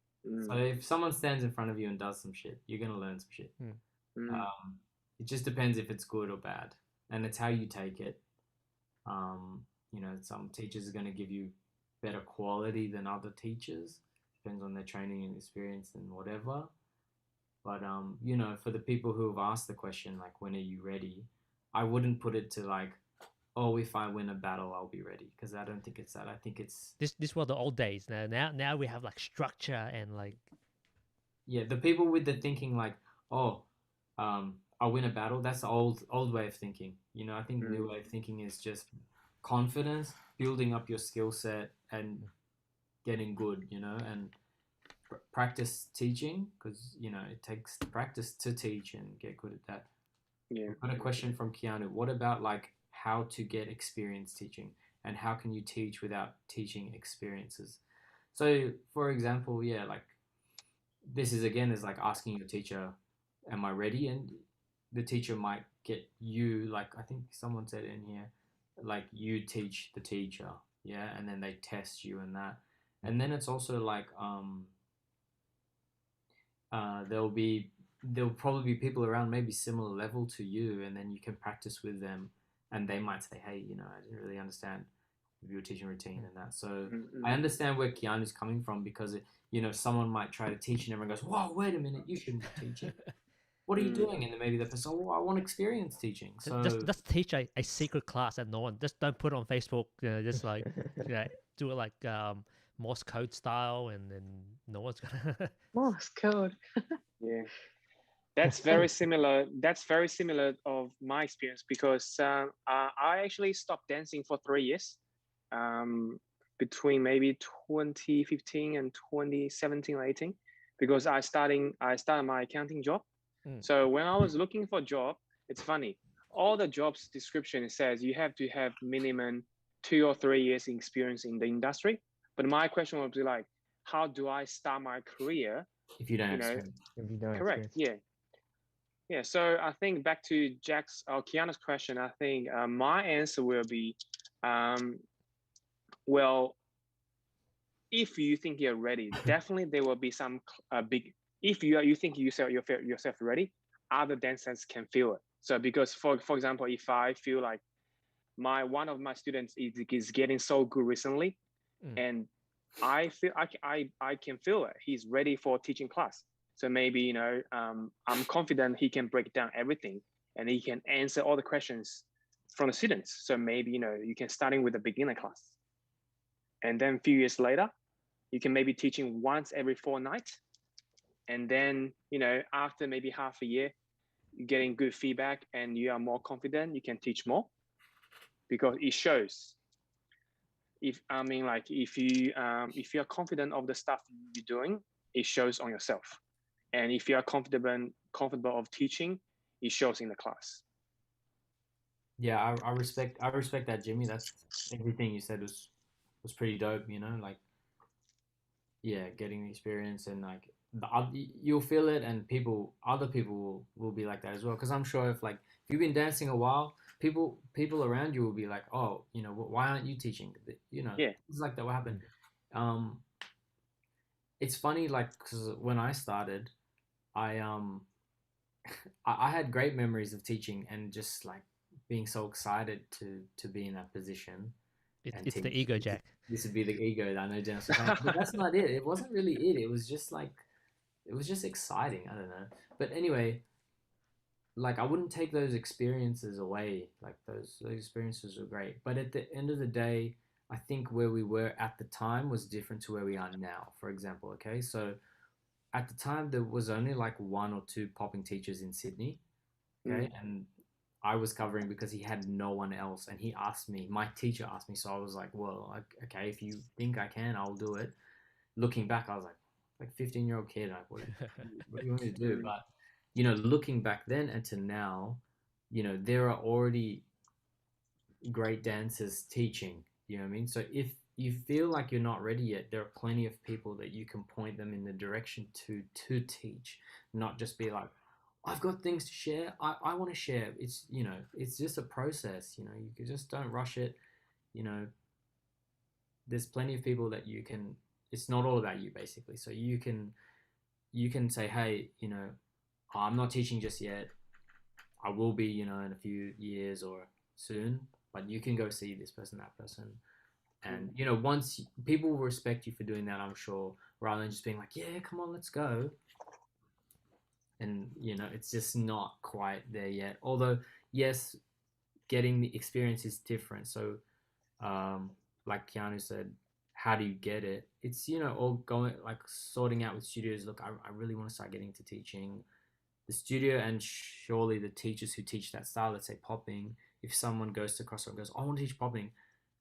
So if someone stands in front of you and does some shit, you're gonna learn some shit. It just depends if it's good or bad, and it's how you take it. Some teachers are gonna give you better quality than other teachers. Depends on their training and experience and whatever. But for the people who have asked the question, like, when are you ready? I wouldn't put it to like, oh, if I win a battle, I'll be ready, because I don't think it's that. I think it's this was the old days. Now we have like structure and like, yeah, the people with the thinking like, oh, I'll win a battle. That's the old way of thinking. I think the new way of thinking is just confidence, building up your skill set, and getting good. And practice teaching, because it takes practice to teach and get good at that. Yeah. I've got a question from Keanu. What about like how to get experience teaching, and how can you teach without teaching experiences? So, for example, yeah, like this is again is like asking your teacher, "Am I ready?" And the teacher might get you, like I think someone said in here, like you teach the teacher, yeah, and then they test you and that, and then it's also like there'll probably be people around maybe similar level to you, and then you can practice with them, and they might say, hey, I didn't really understand your teaching routine and that. So Mm-hmm. I understand where Keanu's coming from, because someone might try to teach and everyone goes, whoa, wait a minute, you shouldn't be teaching. What are you doing? And then maybe the person, oh, I want experience teaching. So just teach a secret class that no one, just don't put it on Facebook. Just like do it like Morse code style, and then no one's gonna. Morse code. Yeah. That's very similar. That's very similar of my experience, because I actually stopped dancing for 3 years, between maybe 2015 and 2017 or 18, because I started my accounting job. So when I was looking for a job, it's funny. All the jobs description says you have to have minimum 2 or 3 years experience in the industry. But my question would be like, how do I start my career if you don't have experience. If you don't correct? experience. Yeah. So I think back to Jack's or Kiana's question, I think my answer will be, well, if you think you're ready, definitely there will be some big. If you think yourself ready, other dancers can feel it. So because for example, if I feel like one of my students is getting so good recently, and I feel I can feel it, he's ready for teaching class. So maybe I'm confident he can break down everything, and he can answer all the questions from the students. So maybe you can starting with a beginner class, and then a few years later, you can maybe teaching once every fortnight, and then after maybe half a year, you're getting good feedback and you are more confident, you can teach more, because it shows. If you're confident of the stuff you're doing, it shows on yourself. And if you are comfortable of teaching, it shows in the class. Yeah, I respect that, Jimmy. That's everything you said was pretty dope. Like, yeah, getting the experience, and like you'll feel it, and other people will be like that as well. Because I'm sure if you've been dancing a while, people around you will be like, oh, why aren't you teaching? Yeah, it's like that will happen. It's funny, like, because when I started, I I had great memories of teaching, and just like being so excited to be in that position. It's the ego, Jack. This would be the ego that I know Dennis was saying. But that's not it. It wasn't really it. It was just exciting. I don't know. But anyway, like I wouldn't take those experiences away. Like those experiences were great. But at the end of the day, I think where we were at the time was different to where we are now. For example, okay, so at the time there was only like 1 or 2 popping teachers in Sydney, okay, and I was covering because he had no one else, and he asked me, my teacher asked me, so I was like, well, okay, if you think I can, I'll do it. Looking back, I was like 15-year-old kid, like, what do you want me to do? But looking back then and to now, there are already great dancers teaching. You know what I mean? So if you feel like you're not ready yet, there are plenty of people that you can point them in the direction to teach, not just be like, I've got things to share. I want to share. It's it's just a process. You just don't rush it. There's plenty of people that you can. It's not all about you, basically. So you can say, hey, I'm not teaching just yet. I will be, in a few years or soon. But you can go see this person, that person, and once people will respect you for doing that, I'm sure, rather than just being like, yeah, come on, let's go. And it's just not quite there yet, although yes, getting the experience is different. So like Keanu said, how do you get it? It's all going, like, sorting out with studios. Look, I really want to start getting into teaching the studio, and surely the teachers who teach that style, let's say popping, if someone goes to CrossFit and goes, I want to teach popping,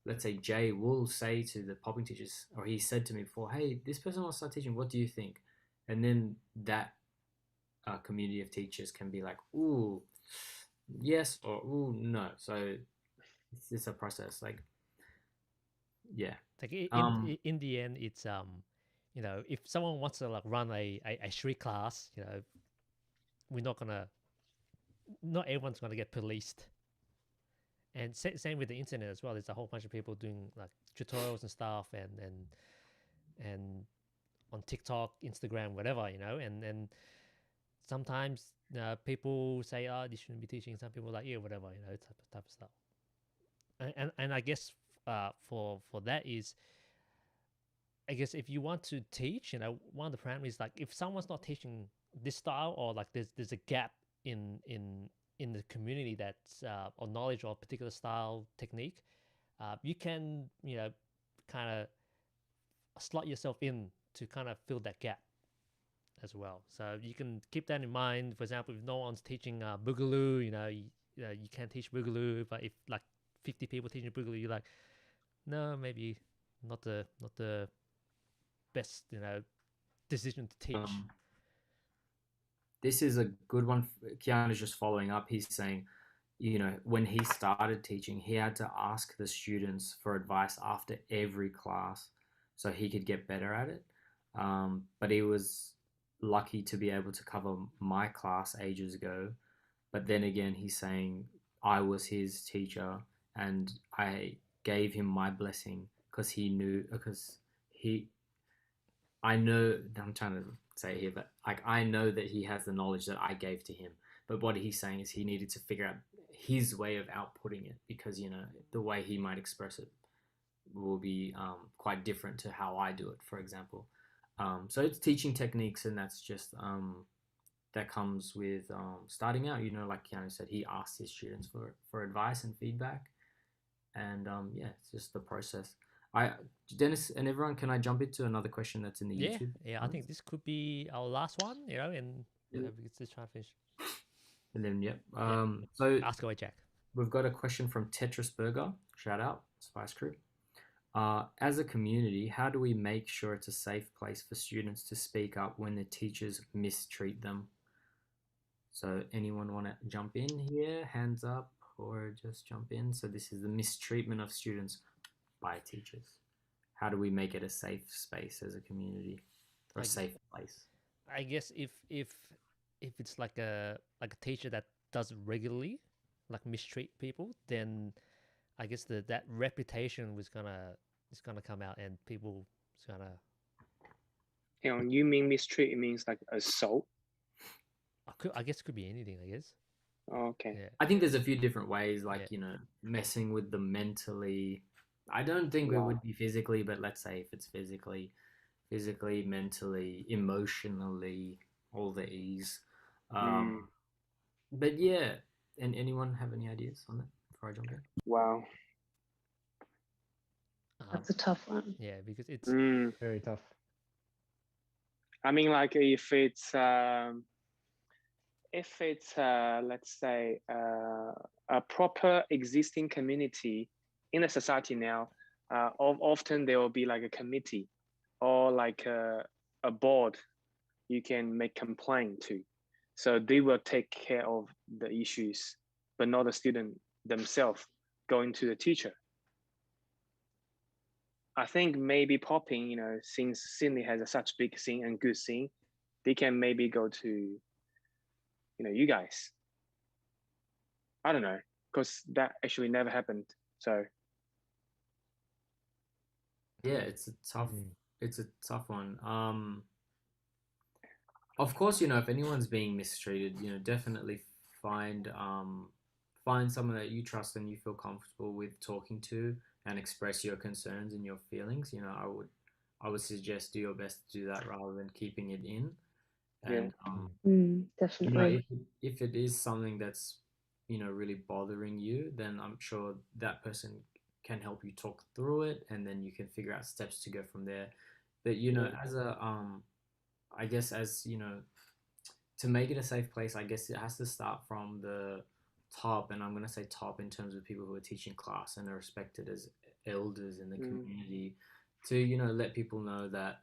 let's say Jay will say to the popping teachers, or he said to me before, hey, this person wants to start teaching, what do you think? And then that community of teachers can be like, ooh, yes or ooh, no. So it's a process. Like, yeah. Like Um, in the end, it's you know, if someone wants to like run a street class, you know, we're not gonna, not everyone's gonna get policed. And same with the internet as well. There's a whole bunch of people doing like tutorials and stuff, and on TikTok, Instagram, whatever, you know, and sometimes people say, oh, you shouldn't be teaching. Some people are like, yeah, whatever, you know, type of stuff. And I guess for that is, I guess if you want to teach, you know, one of the parameters is like if someone's not teaching this style, or like there's a gap in the community that's or knowledge or particular style technique, you can, you know, kind of slot yourself in to kind of fill that gap as well. So you can keep that in mind. For example, if no one's teaching Boogaloo, you can't teach Boogaloo. But if like 50 people teaching Boogaloo, you're like, no, maybe not the best, you know, decision to teach. this is a good one. Keanu's just following up. He's saying, you know, when he started teaching, he had to ask the students for advice after every class so he could get better at it. But he was lucky to be able to cover my class ages ago. But then again, he's saying I was his teacher and I gave him my blessing because he knew, because he, I know, I'm trying to say here, but like I know that he has the knowledge that I gave to him. But what he's saying is he needed to figure out his way of outputting it because, you know, the way he might express it will be quite different to how I do it, for example. So it's teaching techniques, and that's just that comes with starting out. You know, like Keanu said, he asks his students for advice and feedback, and yeah, it's just the process. I Dennis and everyone, can I jump into another question that's in the Yeah, YouTube? yeah. I think this could be our last one, you know, and Yeah. we can just try to finish. And then yep. Yeah. So Ask away, Jack. we've got a question from Tetris Burger. Shout out, Spice Crew. As a community, how do we make sure it's a safe place for students to speak up when the teachers mistreat them? So anyone want to jump in here? Hands up or just jump in. So this is the mistreatment of students by teachers. How do we make it a safe space as a community, or a safe place? I guess if it's like a teacher that does it regularly, like mistreat people, then I guess that reputation is gonna come out, and people is gonna. You know, you mean mistreat means like assault? I guess it could be anything. I guess. Okay. Yeah. I think there's a few different ways, like, Yeah. you know, messing with them mentally. I don't think it Wow. would be physically, but let's say if it's physically, mentally, emotionally, all the E's. But yeah, and anyone have any ideas on that before I jump in? Wow. That's a tough one. Yeah, because it's Very tough. I mean, like if it's let's say a proper existing community in a society now, often there will be like a committee or like a board you can make complaint to, so they will take care of the issues, but not the student themselves going to the teacher. I think maybe Poppin, you know, since Sydney has a such big scene and good scene, they can maybe go to, you know, you guys. I don't know, because that actually never happened. So Yeah, it's a tough one. Of course, you know, if anyone's being mistreated, you know, definitely find someone that you trust and you feel comfortable with talking to and express your concerns and your feelings. You know, I would suggest do your best to do that rather than keeping it in. And you know, Definitely. if it is something that's, you know, really bothering you, then I'm sure that person can help you talk through it, and then you can figure out steps to go from there. But you know, as a I guess, as you know, to make it a safe place, I guess it has to start from the top, and I'm going to say top in terms of people who are teaching class and are respected as elders in the community, to, you know, let people know that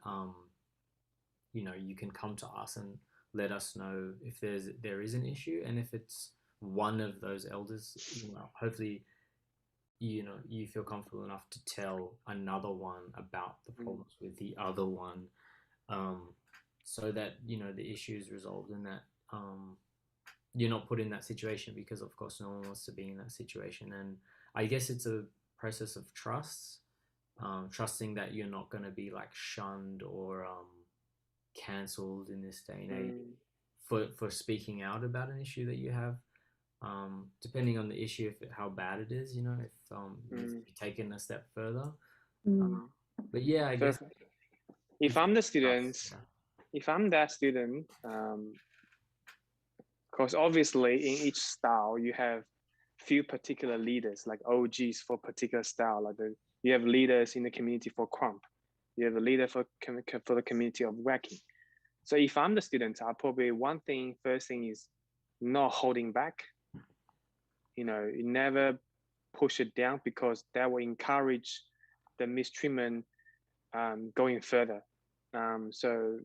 you know, you can come to us and let us know if there is an issue, and if it's one of those elders, hopefully, you feel comfortable enough to tell another one about the problems with the other one, so that the issue is resolved, and that you're not put in that situation, because of course no one wants to be in that situation. And I guess it's a process of trust, trusting that you're not going to be like shunned or cancelled in this day and age for speaking out about an issue that you have, depending on the issue, how bad it is, if needs to be taken a step further. But yeah, I guess if I'm the student, if I'm that student, because obviously in each style you have few particular leaders, like OGs for particular style. Like you have leaders in the community for crump, you have a leader for the community of whacking. So if I'm the student, I'll probably first thing is not holding back. You never push it down, because that will encourage the mistreatment going further. So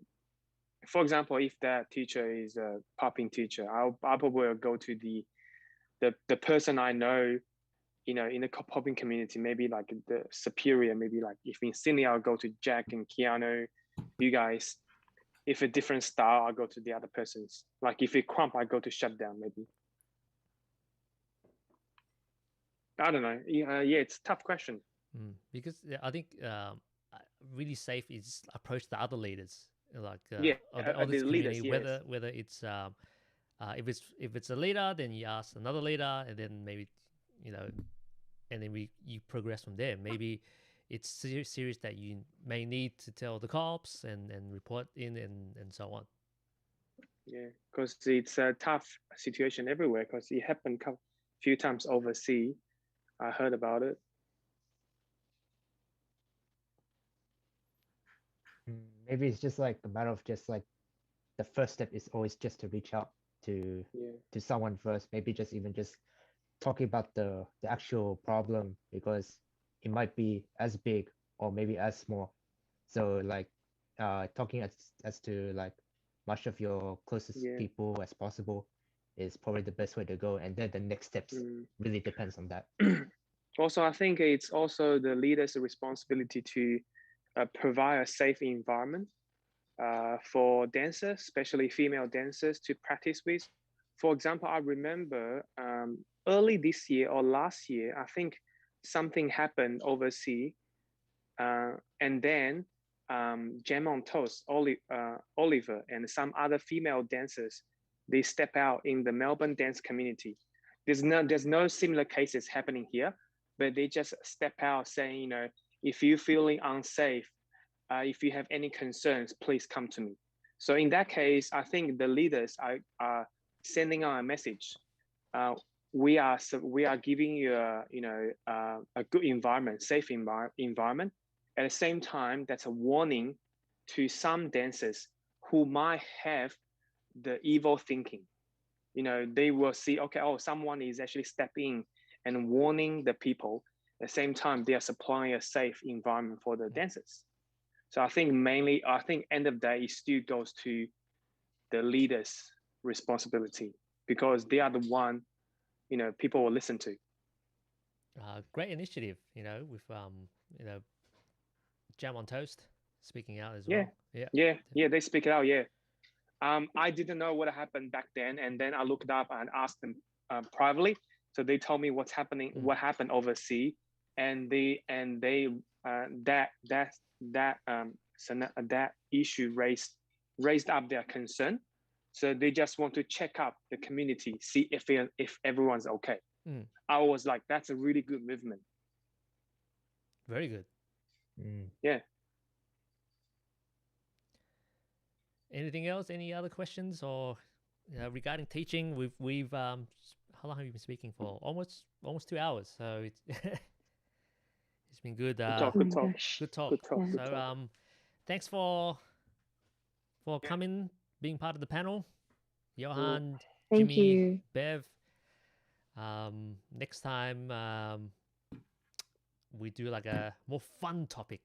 for example, if that teacher is a Poppin teacher, I'll probably go to the person I know, in the Poppin community, maybe like the superior, maybe like if in Sydney, I'll go to Jack and Keanu, you guys. If a different style, I'll go to the other persons. Like if it crump, I go to shutdown, maybe. I don't know. Yeah, it's a tough question. Because I think really safe is approach the other leaders, like the this community, leaders, yes. whether it's if it's a leader, then you ask another leader, and then maybe and then you progress from there. Maybe it's serious that you may need to tell the cops and report in and so on. Yeah, because it's a tough situation everywhere, because it happened a few times overseas. I heard about it. Maybe it's just like a matter of just like the first step is always just to reach out to someone first. Maybe just talking about the actual problem, because it might be as big or maybe as small. So like talking as to like much of your closest people as possible is probably the best way to go. And then the next steps really depends on that. Also, I think it's also the leader's responsibility to provide a safe environment for dancers, especially female dancers, to practice with. For example, I remember early this year or last year, I think something happened overseas, and then Jam on Toast, Oliver, and some other female dancers, they step out in the Melbourne dance community. There's no similar cases happening here, but they just step out saying, if you're feeling unsafe, if you have any concerns, please come to me. So in that case, I think the leaders are sending out a message. We are giving you a good environment, safe environment. At the same time, that's a warning to some dancers who might have the evil thinking. They will see, okay, someone is actually stepping in and warning the people. At the same time, they are supplying a safe environment for the dancers. So I think end of the day, it still goes to the leaders' responsibility, because they are the one, people will listen to. Great initiative, with Jam on Toast speaking out as well. Yeah, they speak it out. Yeah. I didn't know what happened back then, and then I looked up and asked them privately. So they told me what happened overseas, and that issue raised up their concern. So they just want to check up the community, see if everyone's okay. I was like, that's a really good movement. Very good. Yeah. Anything else? Any other questions or regarding teaching? We've how long have you been speaking for? Almost 2 hours. So it's it's been good. Good talk. So thanks for coming, being part of the panel, Johann, Thank Jimmy, you. Bev. Next time we do like a more fun topic.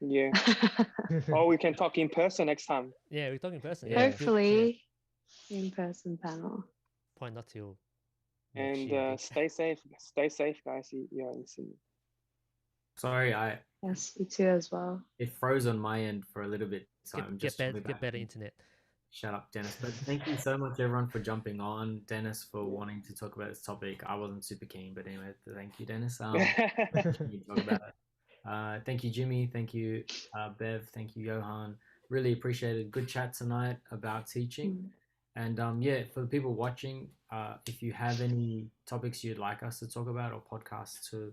Yeah. Or we can talk in person next time. Yeah, we talk in person. Hopefully, in person panel. Point not till next And year. stay safe, guys. Yeah, in Sydney. Sorry, Yes, you too as well. it froze on my end for a little bit, so I'm just get better internet. Shut up, Dennis. But thank you so much, everyone, for jumping on. Dennis, for wanting to talk about this topic. I wasn't super keen, but anyway, thank you, Dennis. You talk about it. Thank you, Jimmy. Thank you, Bev. Thank you, Johann. Really appreciated. Good chat tonight about teaching. And yeah, for the people watching, if you have any topics you'd like us to talk about or podcasts to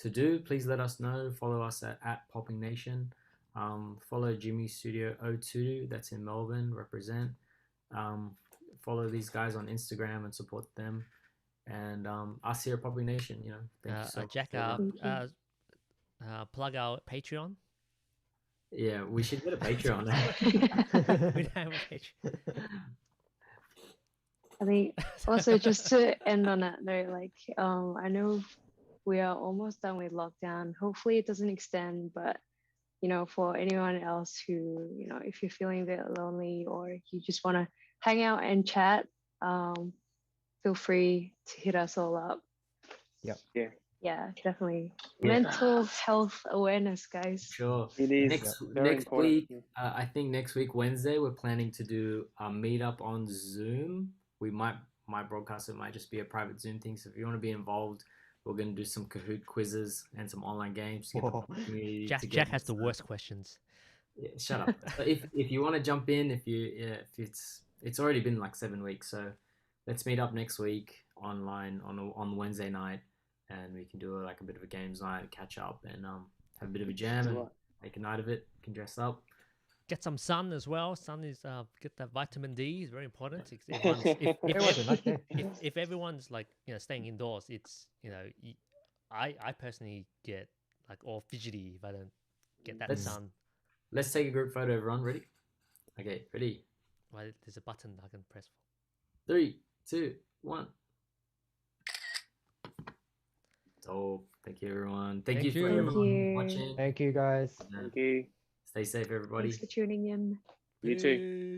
do, please let us know. Follow us at Popping Nation. Follow Jimmy Studio 02, that's in Melbourne, represent. Follow these guys on Instagram and support them. And us here at Popping Nation, you know, thank you so Jack, much. plug our Patreon. Yeah, we should get a Patreon. We don't have a Patreon. I think also just to end on that note, like I know we are almost done with lockdown. Hopefully it doesn't extend, but you know, for anyone else who, you know, if you're feeling a bit lonely or you just want to hang out and chat, feel free to hit us all up. Yep. Yeah. Yeah, definitely. Yeah. Mental health awareness, guys. Sure. It is very next important. week, I think next week, Wednesday, we're planning to do a meetup on Zoom. We might broadcast it, might just be a private Zoom thing. So if you want to be involved, we're going to do some Kahoot quizzes and some online games to get the community together. Jack has the worst questions. Yeah, shut up. So if you want to jump in, if it's already been like 7 weeks, so let's meet up next week online on Wednesday night, and we can do like a bit of a games night, catch up, and have a bit of a jam and make a night of it. Can dress up. Get some sun as well. Sun is get that vitamin D is very important. If everyone's like, you know, staying indoors, it's, you know, I personally get like all fidgety if I don't get that sun. Let's take a group photo, everyone. Ready? Okay, ready. Well, there's a button I can press. 3, 2, 1. So thank you, everyone. Thank you for everyone watching. Thank you, guys. Thank you. Stay safe, everybody. Thanks for tuning in. You too.